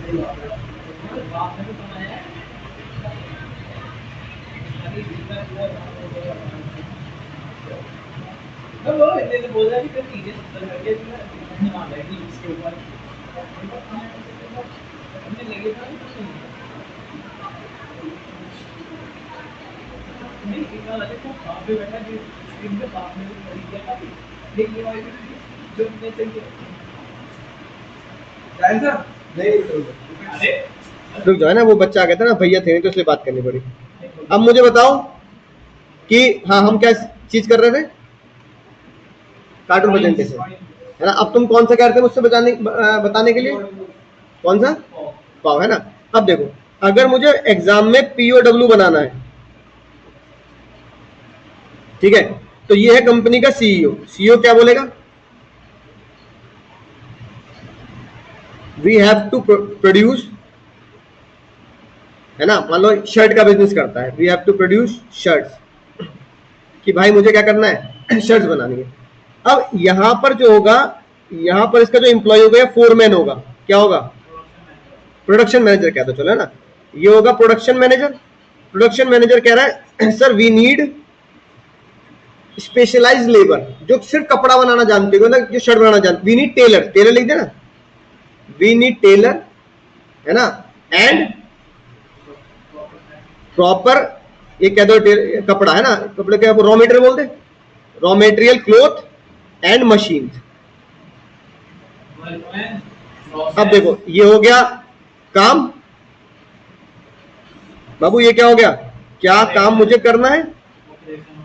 तुम्हारे बाप ने भी कमाया है अब वो इतने बोल रहा है कि चीजें सब करके अपने मां बैठी इसके ऊपर हमने लगे था नहीं इतना लगे तो वहाँ पे बैठा कि स्क्रीन पे बाप ने खरीद दिया था लेकिन ये वाली जो हमने चाहिए अरे रुक जाओ ना, वो बच्चा आ गया था ना, भैया थे तो इसलिए बात करनी पड़ी। अब मुझे बताओ कि हाँ हम क्या चीज कर रहे थे, कार्टून प्रेजेंटेशन है ना। अब तुम कौन सा कह रहे थे मुझसे बताने के लिए, कौन सा पाव है ना। अब देखो अगर मुझे एग्जाम में पीओडब्ल्यू बनाना है, ठीक है, तो ये है कंपनी का सीईओ। सीईओ क्या बोलेगा, वी हैव टू प्रोड्यूस, है ना, मान लो शर्ट का बिजनेस करता है, we have to produce shirts, कि भाई मुझे क्या करना है, शर्ट्स बनानी है। अब यहाँ पर जो होगा, यहाँ पर इसका जो एम्प्लॉय होगा या फोरमैन होगा, क्या होगा, प्रोडक्शन मैनेजर कह दो, चलो, है ना, ये होगा प्रोडक्शन मैनेजर। प्रोडक्शन मैनेजर कह रहा है sir we need specialised labour, जो सिर्फ कपड़ा बनाना जानते हो ना, जो शर्ट बनाना जानते, वी नीड टेलर, टेलर लिख देना, वी नीड टेलर, है ना, एंड प्रॉपर, ये कह दो कपड़ा, है ना, कपड़े के रॉ मटेरियल बोल दे, raw material, cloth and machine. अब देखो ये हो गया काम, बाबू ये क्या हो गया, क्या काम मुझे करना है,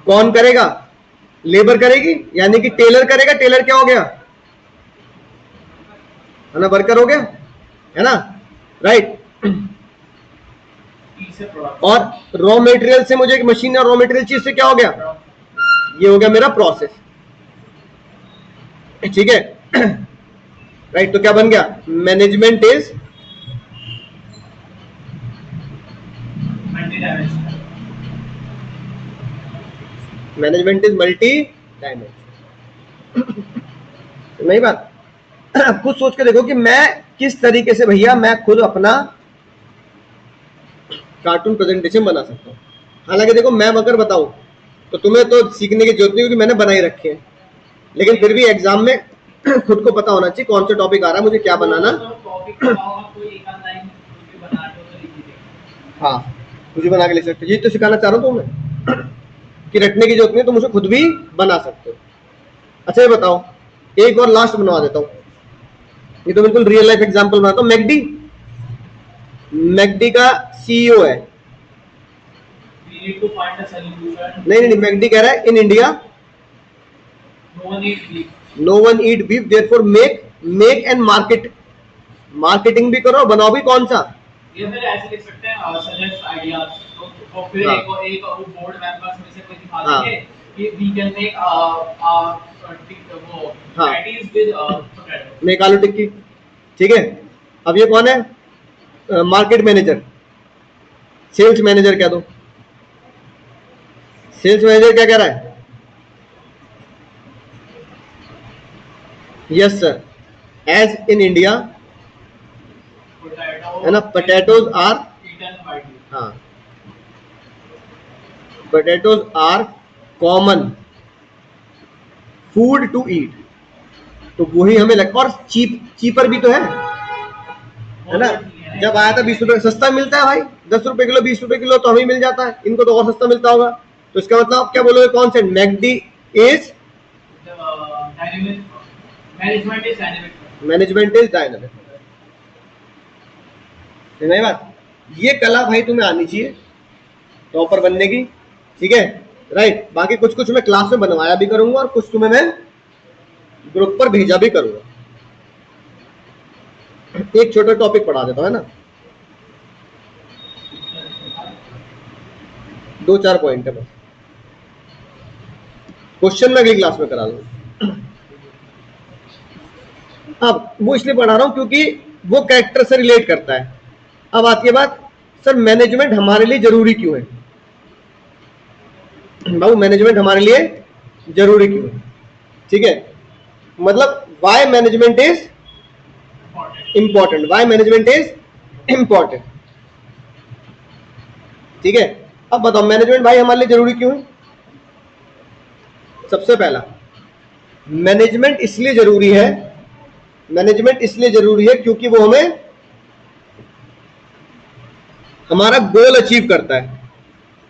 कौन करेगा, लेबर करेगी, यानी कि टेलर करेगा, टेलर क्या हो गया, है ना, वर्कर हो गया, है ना, राइट। और रॉ मटेरियल से मुझे मशीन और रॉ मटेरियल चीज से क्या हो गया, ये हो गया मेरा प्रोसेस, ठीक है, राइट। तो क्या बन गया, मैनेजमेंट इज मल्टी डायमेंशन। नहीं बात, खुद सोच के देखो कि मैं किस तरीके से भैया मैं खुद अपना कार्टून प्रेजेंटेशन बना सकता हूँ। हालांकि देखो मैं अगर बताऊं तो तुम्हें तो सीखने की जरूरत नहीं, क्योंकि मैंने बनाई रखे हैं, लेकिन फिर भी एग्जाम में खुद को पता होना चाहिए कौन सा टॉपिक आ रहा है, मुझे क्या बनाना। हाँ मुझे बना के लिख सकते हो, ये तो सिखाना चाह रहा हूँ तुम्हें कि रटने की जरूरत नहीं, तुम मुझे खुद भी बना सकते हो। अच्छा ये बताओ, एक और लास्ट बनवा देता हूँ, ये तो बिल्कुल रियल लाइफ एग्जांपल बनाता हूँ। मैकडी का सीईओ है, नहीं मैकडी कह रहा है in India no one eat beef, therefore make and market, marketing भी करो, बनाओ भी कौन सा, ये फिर ऐसे लिख सकते हैं सजेस्ट आइडियाज, तो फिर एक बोर्ड मेंबर्स में से कोई दिखा देंगे कि वी कैन मेक वो पैटीज विद पोटैटो, मेक आलू टिक्की, ठीक है। अब ये कौन है, मार्केट मैनेजर, सेल्स मैनेजर कह दो, सेल्स मैनेजर क्या कह रहा है, yes sir, as in India, है ना, पोटैटोज आर, हाँ potatoes are common food to eat, तो वही हमें लगता, और चीपर भी तो है ना। जब आया था 20 रुपए सस्ता मिलता है भाई, 10 रुपए किलो 20 रुपए किलो तो हमें मिल जाता है, इनको तो और सस्ता मिलता होगा। तो इसका मतलब आप क्या बोलोगे, कौन से, McD is management is dynamic. नहीं बात, ये कला भाई तुम्हें आनी चाहिए टॉपर बनने की, ठीक है, राइट। बाकी कुछ कुछ मैं क्लास में बनवाया भी करूंगा और कुछ तुम्हें मैं ग्रुप पर भेजा भी करूंगा। एक छोटा टॉपिक पढ़ा देता हूं, है ना, 2-4 पॉइंट है बस, क्वेश्चन मैं अगली क्लास में करा दूंगा। अब वो इसलिए पढ़ा रहा हूं क्योंकि वो कैरेक्टर से रिलेट करता है। अब आती है बात, सर मैनेजमेंट हमारे लिए जरूरी क्यों है, बाबू मैनेजमेंट हमारे लिए जरूरी क्यों है, ठीक है, मतलब why management is important, why management is important, ठीक है। अब बताओ मैनेजमेंट भाई हमारे लिए जरूरी क्यों है। सबसे पहला, मैनेजमेंट इसलिए जरूरी है, मैनेजमेंट इसलिए जरूरी है क्योंकि वो हमें हमारा गोल अचीव करता है।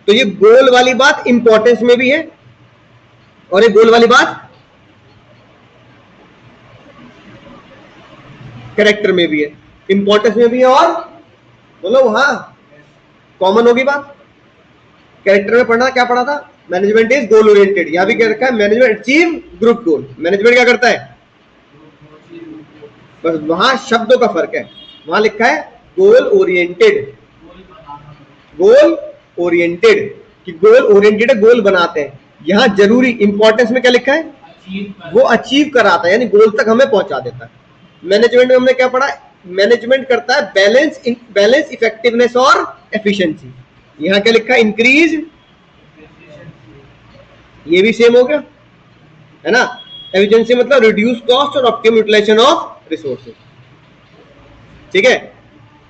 तो ये गोल वाली बात इंपॉर्टेंस में भी है, और ये गोल वाली बात कैरेक्टर में भी है, इंपॉर्टेंस में भी है, और बोलो हाँ कॉमन होगी बात। कैरेक्टर में पढ़ना क्या पढ़ा था, मैनेजमेंट इज गोल ओरिएंटेड, यहां भी क्या रखा है, मैनेजमेंट अचीव ग्रुप गोल। मैनेजमेंट क्या करता है, बस वहां शब्दों का फर्क है, वहां लिखा है गोल ओरिएंटेड, गोल ओरिएंटेड, कि गोल ओरिएंटेड है, गोल बनाते हैं। यहां जरूरी इंपॉर्टेंस में क्या लिखा है, वो अचीव कराता है, यानी गोल तक हमें पहुंचा देता है। मैनेजमेंट में हमने क्या पढ़ा, मैनेजमेंट करता है बैलेंस इफेक्टिवनेस और एफिशिएंसी। यहाँ क्या लिखा है? इंक्रीज, ये भी सेम हो गया है ना। एफिशिएंसी मतलब रिड्यूस कॉस्ट और ऑप्टिमम यूटिलाइजेशन ऑफ रिसोर्सेज। ठीक है।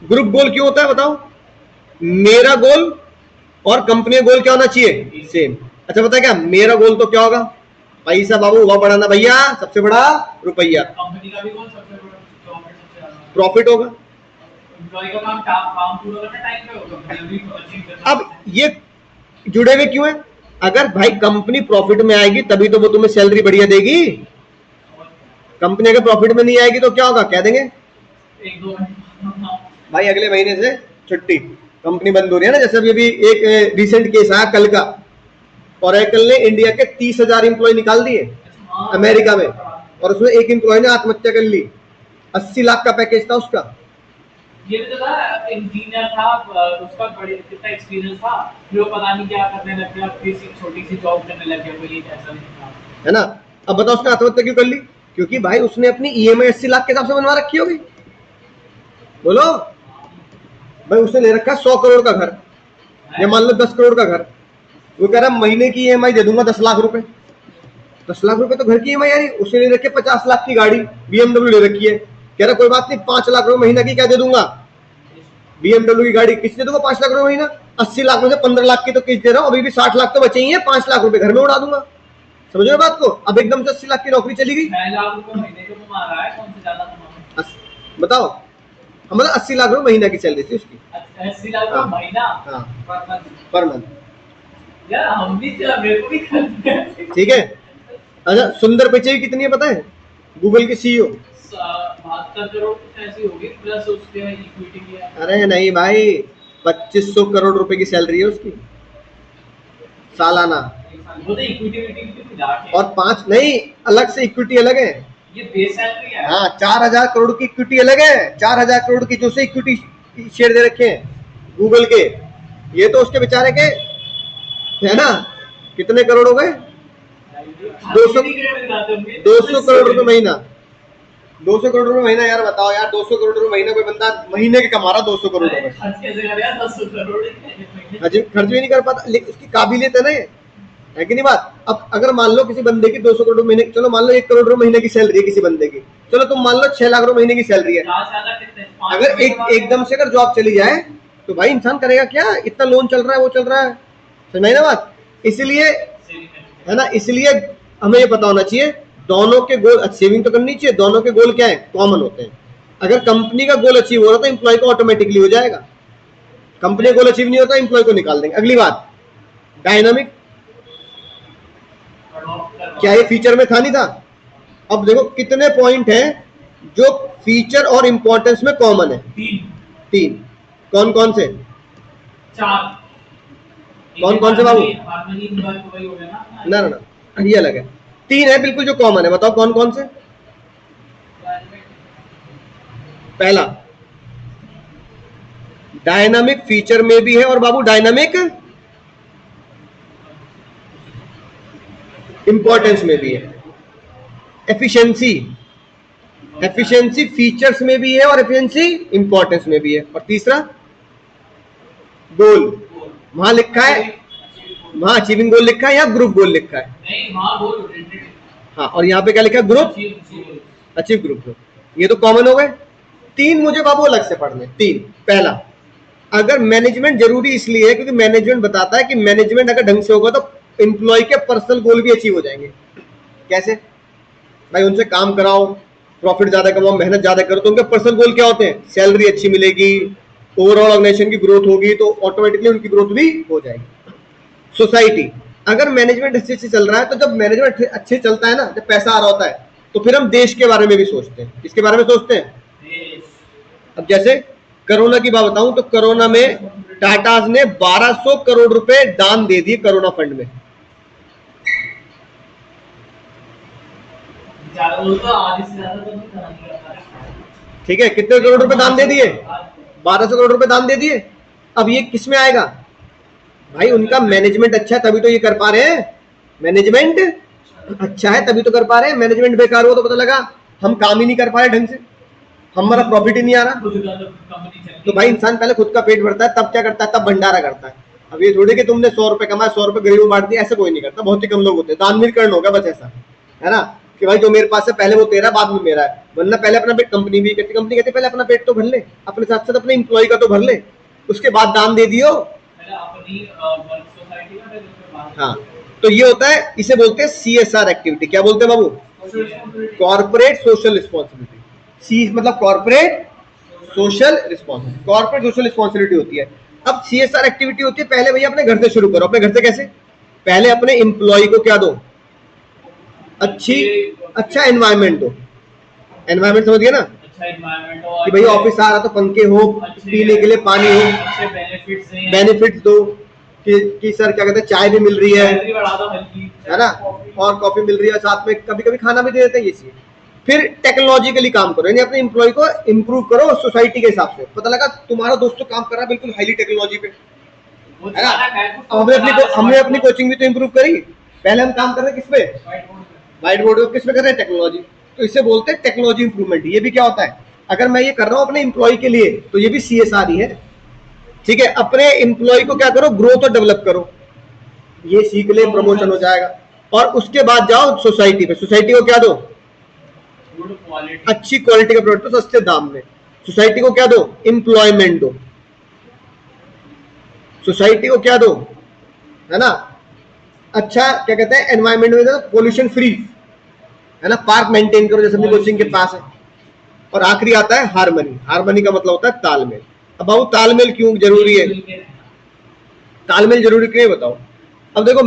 ग्रुप गोल क्यों होता है बताओ? मेरा गोल और कंपनी का गोल क्या होना चाहिए? सेम। अच्छा पता है क्या, मेरा गोल तो क्या होगा? पैसा बाबू हुआ बढ़ाना भैया, सबसे बड़ा रुपया। कंपनी का भी गोल सबसे बड़ा प्रॉफिट होगा। एम्प्लॉय का काम पूरा करना टाइम पे होगा। अब ये जुड़े हुए क्यों है? अगर भाई कंपनी प्रॉफिट में आएगी तभी तो वो तुम्हें सैलरी बढ़िया देगी। कंपनी अगर प्रॉफिट में नहीं आएगी तो क्या होगा? कह देंगे एक दो भाई अगले महीने से छुट्टी, कंपनी बंद हो रही है ना। जैसे अभी एक रिसेंट केस आया कल का, ओरेकल ने इंडिया के 30,000 एम्प्लॉय निकाल दिए अमेरिका में, और उसमें एक एम्प्लॉय ने आत्महत्या कर ली। 80 लाख का पैकेज था उसका। ये भी तो था, इंजीनियर था, उसका बड़े कितना एक्सपीरियंस था, जो पता नहीं क्या करने लग गया, किसी छोटी सी जॉब करने लग गया, कोई ऐसा नहीं था, है ना। अब बताओ उसने आत्महत्या क्यों कर ली? क्योंकि भाई उसने अपनी ईएमआई 80 लाख के हिसाब से बनवा रखी होगी। बोलो भाई, उसने ले रखा 100 करोड़ का घर, या मान लो 10 करोड़ का घर। वो कह रहा महीने की ईएमआई दे दूंगा 10 लाख रुपए। 10 लाख रुपए तो घर की ईएमआई आ रही। उसने ले रखे 50 लाख की गाड़ी, बीएमडब्ल्यू ले रखी है। कह रहा कोई बात नहीं, 5 लाख रुपए महीना की क्या दे दूंगा, बीएमडब्ल्यू की गाड़ी किस दे दूंगा 5 लाख रुपए महीना। 80 लाख में से 15 लाख की तो किस्त दे रहा हूँ, अभी भी 60 लाख तो बचे ही है, 5 लाख रुपए घर में उड़ा दूंगा। समझ रहे हो बात को? अब एकदम से 80 लाख की नौकरी चली गई। 6 लाख रुपए महीने को कमा रहा है, कौन से ज्यादा कमा? बताओ, मतलब 80 लाख रुपए महीना की सैलरी थी उसकी। 80 लाख रुपए महीना पर मंथ। यार हम भी मेरे को भी करते हैं। ठीक है। अच्छा सुंदर पिचाई कितनी है पता है? गूगल के सीईओ 72 करोड़ कुछ ऐसी होगी, प्लस उसके इक्विटी की है। अरे नहीं भाई, 2500 करोड़ रुपए की सैलरी है उसकी सालाना। वो तो इक्विटी की जाके, और 5 नहीं, अलग से इक्विटी अलग है। ये बेस सैलरी है। हाँ, 4000 करोड़ की इक्विटी अलग है। 4000 करोड़ की जो से इक्विटी शेयर दे रखे हैं गूगल के, ये तो उसके बेचारे के है ना। कितने करोड़ हो गए? 200 करोड़ रुपए महीना। 200 करोड़ रुपए महीना। यार बताओ यार, 200 करोड़ रुपए महीना कोई बंदा महीने के कमा रहा 200 करोड़ रुपए। खर्च कैसे कर रहा है 200 करोड़? खर्च भी नहीं कर पाता, लेकिन उसकी काबिलियत है ना, है कि नहीं बात। अब अगर मान लो किसी बंदे की 200 करोड़ महीने, चलो मान लो 1 करोड़ रुपए महीने की सैलरी है किसी बंदे की, चलो तुम मान लो 6 लाख रुपए महीने की सैलरी है। अगर एकदम से अगर जॉब चली जाए तो भाई इंसान करेगा क्या? इतना लोन चल रहा है, वो चल रहा है, समझ ना बात। इसलिए है ना, इसलिए हमें ये पता होना चाहिए दोनों के गोल, सेविंग तो करनी चाहिए, दोनों के गोल क्या है? कॉमन होते हैं। अगर कंपनी का गोल अचीव हो रहा तो एम्प्लॉय को ऑटोमेटिकली हो जाएगा, कंपनी गोल अचीव नहीं होता एम्प्लॉय को निकाल देंगे। अगली बात, डायनामिक। क्या ये फीचर में था? नहीं था। अब देखो कितने पॉइंट हैं जो फीचर और इंपॉर्टेंस में कॉमन है। 3। कौन कौन से? 4। कौन कौन से बाबू? ना ना ना, ये अलग है। 3 है बिल्कुल जो कॉमन है। बताओ कौन कौन से? पहला, डायनामिक फीचर में भी है, और बाबू डायनामिक इंपॉर्टेंस में भी है। एफिशिएंसी, एफिशिएंसी फीचर्स में भी है और एफिशिएंसी इंपॉर्टेंस में भी है। और तीसरा गोल, वहां लिखा है, वहां अचीविंग गोल लिखा है या ग्रुप गोल लिखा है? नहीं, वहां गोल। हाँ, और यहाँ पे क्या लिखा है? ग्रुप अचीव ग्रुप गोल। ये तो कॉमन हो गए। 3 मुझे बाबू अलग से पढ़ने। 3, पहला, अगर मैनेजमेंट जरूरी इसलिए है क्योंकि मैनेजमेंट बताता है कि मैनेजमेंट अगर ढंग से होगा तो एम्प्लॉय के पर्सनल गोल भी अचीव हो जाएंगे। कैसे? भाई उनसे काम कराओ, प्रॉफिट ज्यादा कमाओ, मेहनत ज्यादा करो, तो उनके पर्सनल गोल क्या होते हैं? सैलरी अच्छी मिलेगी, ओवरऑल ऑर्गेनाइजेशन की ग्रोथ होगी, तो ऑटोमेटिकली उनकी ग्रोथ भी हो जाएगी। सोसाइटी, अगर मैनेजमेंट अच्छे से चल रहा है तो जब मैनेजमेंट अच्छे चलता है ना, जब पैसा आ रहा होता है, तो फिर हम देश के बारे में भी सोचते हैं। किसके बारे में सोचते हैं? अब जैसे कोरोना की बात बताऊं तो कोरोना में टाटाज ने 1200 करोड़ रुपए दान दे दिए कोरोना फंड में। ठीक है, कितने करोड़ रुपए दान दे दिए? 1200 करोड़ रुपए दान दे दिए। अब ये किस में आएगा? भाई उनका मैनेजमेंट अच्छा है तभी तो ये कर पा रहे हैं। मैनेजमेंट अच्छा है तभी तो कर पा रहे हैं। मैनेजमेंट बेकार हो तो पता लगा हम काम ही नहीं कर पा रहे ढंग से, हमारा प्रॉफिट ही नहीं आ रहा। खुद का तो कंपनी चल तो भाई इंसान पहले खुद का पेट भरता है, तब क्या करता है, तब भंडारा करता है। अब ये थोड़ी कि तुमने 100 रुपए कमाए 100 रुपए गरीबों बांट दिया, ऐसे कोई नहीं करता, बहुत ही कम लोग होते हैं। दानवीर कर्ण होगा बस ऐसा, है ना, कि भाई जो मेरे पास है पहले वो तेरा बाद में मेरा है। वरना पहले अपना पेट, कंपनी भी कहती, कंपनी कहती पहले अपना पेट तो भर ले, अपने साथ साथ अपने एम्प्लॉय का तो भर ले, उसके बाद दान दे दियो। पहले अपनी वर्क सोसाइटी का फिर उसके बाद हाँ, तो ये होता है, इसे बोलते हैं CSR एक्टिविटी। क्या बोलते हैं बाबू? Corporate social responsibility. सी मतलब corporate social responsibility, corporate social responsibility होती है। अब CSR एक्टिविटी होती है, पहले भैया अपने घर से शुरू करो। अपने घर से कैसे? पहले अपने एम्प्लॉय को क्या दो? अच्छा एनवायरनमेंट दो। एनवायरनमेंट समझ गए ना, अच्छा एनवायरनमेंट हो कि भैया ऑफिस आ रहा तो पंखे हो, पीने के लिए पानी हो, अच्छे बेनिफिट्स हैं, बेनिफिट्स दो कि सर क्या कहते हैं चाय भी मिल रही है, सैलरी बढ़ा दो हल्की, है ना, और कॉफी मिल रही है, साथ में कभी कभी खाना भी दे देते हैं, ये चीज। फिर टेक्नोलॉजिकली काम करो, यानी अपने एम्प्लॉय को इम्प्रूव करो सोसाइटी के हिसाब से। पता लगा तुम्हारा दोस्त तो काम कर रहा है बिल्कुल हाईली टेक्नोलॉजी पे, वो है ना। सारा है कुछ अब हमने अपनी कोचिंग भी तो इम्प्रूव करी। पहले हम काम कर रहे हैं किस पे? व्हाइट बोर्ड पे। किस पे कर रहे हैं? टेक्नोलॉजी। तो इसे बोलते हैं टेक्नोलॉजी इंप्रूवमेंट। ये भी क्या होता है, अगर मैं ये कर रहा हूँ अपने एम्प्लॉय के लिए तो ये भी CSR ही है, ठीक है। अपने एम्प्लॉय को क्या करो, ग्रोथ और डेवलप करो, ये सीख ले, प्रमोशन हो जाएगा। और उसके बाद जाओ सोसाइटी पे, सोसाइटी को क्या दो? गुड क्वालिटी, अच्छी क्वालिटी का प्रोडक्ट तो सस्ते दाम में। सोसाइटी को क्या दो? एम्प्लॉयमेंट दो। सोसाइटी को क्या दो, है ना, अच्छा क्या कहते हैं एनवायरमेंट में पोल्यूशन फ्री, है ना, पार्क मेंटेन करो जैसे अपनी कोचिंग के पास है। और आखिरी आता है हार्मनी। हार्मनी का मतलब होता है तालमेल। अब बाबू तालमेल क्यों जरूरी है? तालमेल जरूरी क्यों है बताओ। अब देखो,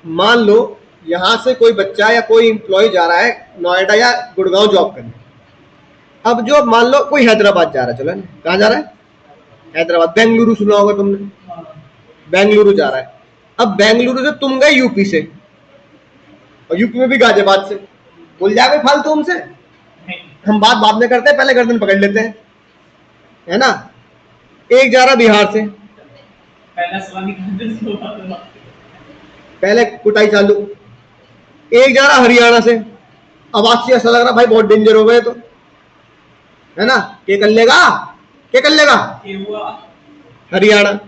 मान लो यहां से कोई बच्चा या कोई एम्प्लॉय जा रहा है नोएडा या गुड़गांव जॉब करने। अब जो मान लो कोई हैदराबाद जा रहा है, चलो कहाँ जा रहा है? हैदराबाद। बेंगलुरु सुना होगा तुमने, बेंगलुरु जा रहा है। अब बेंगलुरु से तुम गए यूपी से, और यूपी में भी गाजियाबाद से, बोल जाए फालतू हमसे, हम बात बाद में करते हैं, पहले गर्दन पकड़ लेते हैं, है ना। एक जा रहा बिहार से, पहले कुटाई चालू। एक जा रहा हरियाणा से, आवाज से ऐसा लग रहा भाई बहुत डेंजर हो गए तो, है ना, क्या कर लेगा, क्या कर लेगा? हरियाणा,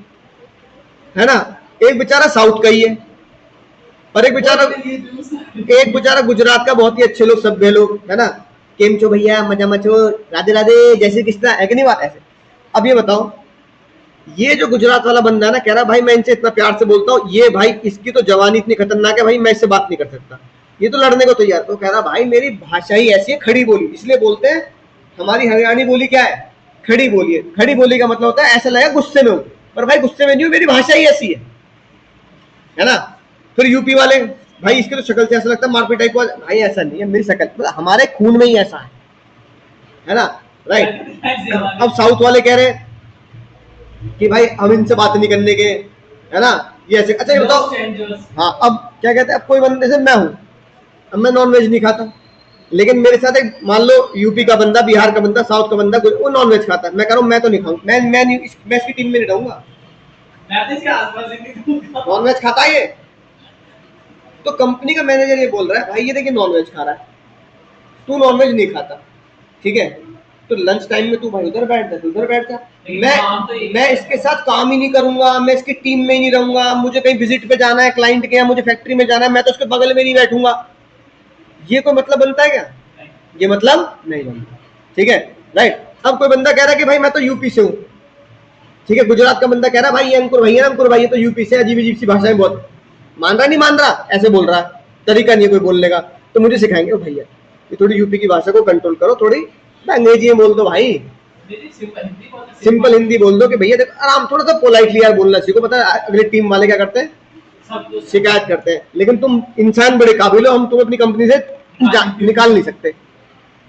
है ना। एक बेचारा साउथ का ही है, और एक बेचारा गुजरात का, बहुत ही अच्छे लोग, सभ्य लोग, है ना। केम चो भैया, मजा मचो, राधे राधे, जैसे कृष्णा, है कि नहीं बात ऐसे। अब ये बताओ, ये जो गुजरात वाला बंदा है ना, कह रहा भाई मैं इनसे इतना प्यार से बोलता हूँ, ये भाई इसकी तो जवानी इतनी खतरनाक है भाई, मैं इससे बात नहीं कर सकता, ये तो लड़ने को तैयार। तो कह रहा भाई मेरी भाषा ही ऐसी है, खड़ी बोली, इसलिए बोलते हैं हमारी हरियाणी बोली क्या है? खड़ी बोली है। खड़ी बोली का मतलब होता है ऐसा लगा गुस्से में हूँ, पर भाई गुस्से में नहीं हूँ, मेरी भाषा ही ऐसी है ना। फिर यूपी वाले, भाई इसके तो शक्ल से ऐसा लगता है मारपीट टाइप का, भाई ऐसा नहीं है, मेरी शक्ल मतलब हमारे खून में ही ऐसा है ना, राइट। अब साउथ वाले कह रहे हैं कि भाई हम इनसे बात नहीं करने के, है ना, ये ऐसे। अच्छा ये बताओ, हाँ, अब क्या कहते हैं, अब कोई बंदे से मैं हूं, अब मैं नॉन वेज नहीं खाता, लेकिन मेरे साथ एक मान लो यूपी का बंदा, बिहार का बंदा, साउथ का बंदा, वो नॉन वेज खाता है, मैं कह रहा हूँ मैं तो नहीं खाऊं, मैं इसकी टीम में नहीं रहूंगा, नॉन वेज खाता है ये। तो कंपनी का मैनेजर ये बोल रहा है भाई ये देखिए नॉन वेज खा रहा है, तू नॉन वेज नहीं खाता, ठीक है, तो लंच टाइम में तू भाई उधर बैठ जा, उधर बैठ जा, मैं इसके साथ काम ही नहीं करूंगा, मैं इसकी टीम में ही नहीं रहूंगा, मुझे कहीं विजिट पे जाना है क्लाइंट के, या मुझे फैक्ट्री में जाना है, मैं तो उसके बगल में नहीं बैठूंगा। ये कोई मतलब बनता है क्या? ये मतलब नहीं बनता, ठीक है, राइट। अब कोई बंदा कह रहा है कि भाई मैं तो यूपी से हूँ, ठीक है, गुजरात का बंदा कह रहा है भाई ये अंकुर भैया, अंकुर भाई तो यूपी से, अजीब अजीब सी भाषाएं बहुत, मान रहा नहीं मान रहा, ऐसे बोल रहा है, तरीका नहीं है कोई बोलने का, तो मुझे सिखाएंगे भैया ये थोड़ी यूपी की भाषा को कंट्रोल करो, थोड़ी अंग्रेजी में बोल दो भाई, सिंपल हिंदी बोल दो कि भैया देखो आराम, थोड़ा सा पोलाइटली यार बोलना सीखो। पता है अगले टीम वाले क्या करते हैं? शिकायत करते हैं, लेकिन तुम इंसान बड़े काबिल हो, हम तुम्हें अपनी कंपनी से निकाल नहीं सकते,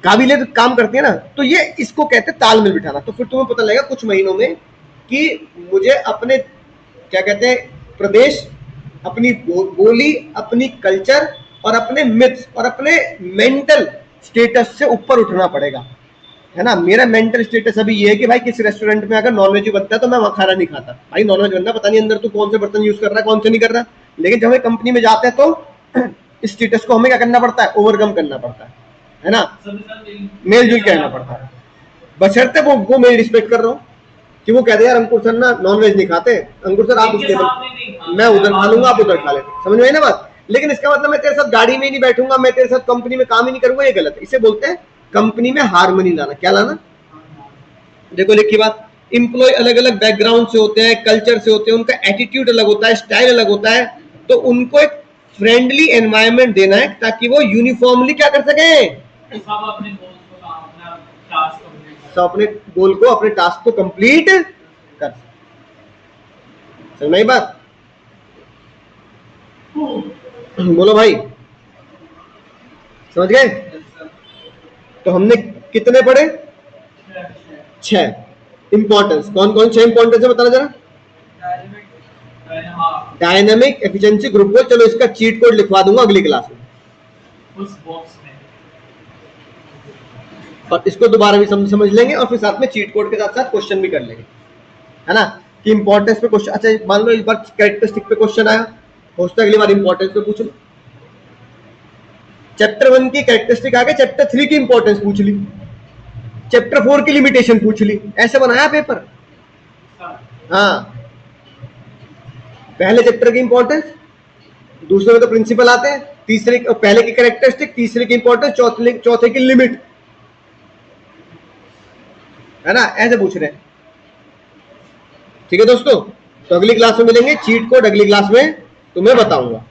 काबिलियत काम करती है ना। तो ये इसको कहते हैं तालमेल बिठाना। तो फिर तुम्हें पता लगेगा कुछ महीनों में कि मुझे अपने क्या कहते हैं प्रदेश, अपनी बोली, अपनी कल्चर और अपने मिथ्स और अपने मेंटल स्टेटस से ऊपर उठना पड़ेगा, है ना। मेरा मेंटल स्टेटस अभी ये है कि भाई किस रेस्टोरेंट में अगर नॉनवेज बनता है तो मैं वहाँ खाना नहीं खाता, भाई नॉनवेज बनता पता नहीं अंदर तू कौन से बर्तन यूज कर रहा है, कौन से नहीं कर रहा, लेकिन जब हमें कंपनी में जाते हैं तो इस स्टेटस को हमें क्या करना पड़ता है? ओवरकम करना पड़ता है ना, मेल जुल के रहना पड़ता है। बशर्ते वो मेरी रिस्पेक्ट कर रहा हूँ कि वो कहते यार अंकुर सर ना नॉनवेज नहीं खाते, अंकुर सर आप उस इनके टेबल, सामने नहीं, हाँ, मैं उधर खा लूंगा, आप बात उधर खा लेते, समझ में आई ना बात। लेकिन इसका मतलब मैं तेरे साथ गाड़ी में ही नहीं बैठूंगा, मैं तेरे साथ कंपनी में काम ही नहीं करूंगा, ये गलत है। इसे बोलते हैं कंपनी में हार्मनी लाना। क्या लाना? देखो लिखी बात, इंप्लॉय अलग अलग बैकग्राउंड से होते हैं, कल्चर से होते हैं, उनका एटीट्यूड अलग होता है, स्टाइल अलग होता है, तो उनको एक फ्रेंडली एनवायरनमेंट देना है ताकि वो यूनिफॉर्मली क्या कर सके, सब अपने गोल को अपना टास्क कंप्लीट कर सब अपने गोल को, अपने टास्क को कंप्लीट कर सके। समझ में आई बात? बोलो भाई, समझ गए? तो हमने कितने पढ़े? 6 इंपॉर्टेंस। कौन कौन 6 इंपॉर्टेंस है बताना जरा? डायनामिक, एफिशिएंसी, ग्रुप गोल। चलो इसका चीट कोड लिखवा दूंगा अगली क्लास में उस बॉक्स में, और इसको दोबारा भी समझ लेंगे, और फिर साथ में चीट कोड के साथ साथ क्वेश्चन भी कर लेंगे, है ना? कि इंपॉर्टेंस पे क्वेश्चन, अच्छा मान लो इस बार कैरेक्टरिस्टिक पे क्वेश्चन आया, हो सकता है अगली बार इंपॉर्टेंस पे पूछ लो। चैप्टर 1 की कैरेक्टरिस्टिक आ गई, चैप्टर 3 की इंपॉर्टेंस पूछ ली, चैप्टर 4 की लिमिटेशन पूछ ली, ऐसे बनाया पेपर। हाँ, पहले चैप्टर की इंपॉर्टेंस, दूसरे में तो प्रिंसिपल आते हैं, तीसरे पहले की कैरेक्टरिस्टिक, तीसरे की इंपॉर्टेंस, चौथे की लिमिट, है ना? ऐसे पूछ रहे हैं। ठीक है दोस्तों, तो अगली क्लास में मिलेंगे, चीट कोड अगली क्लास में तुम्हें बताऊंगा।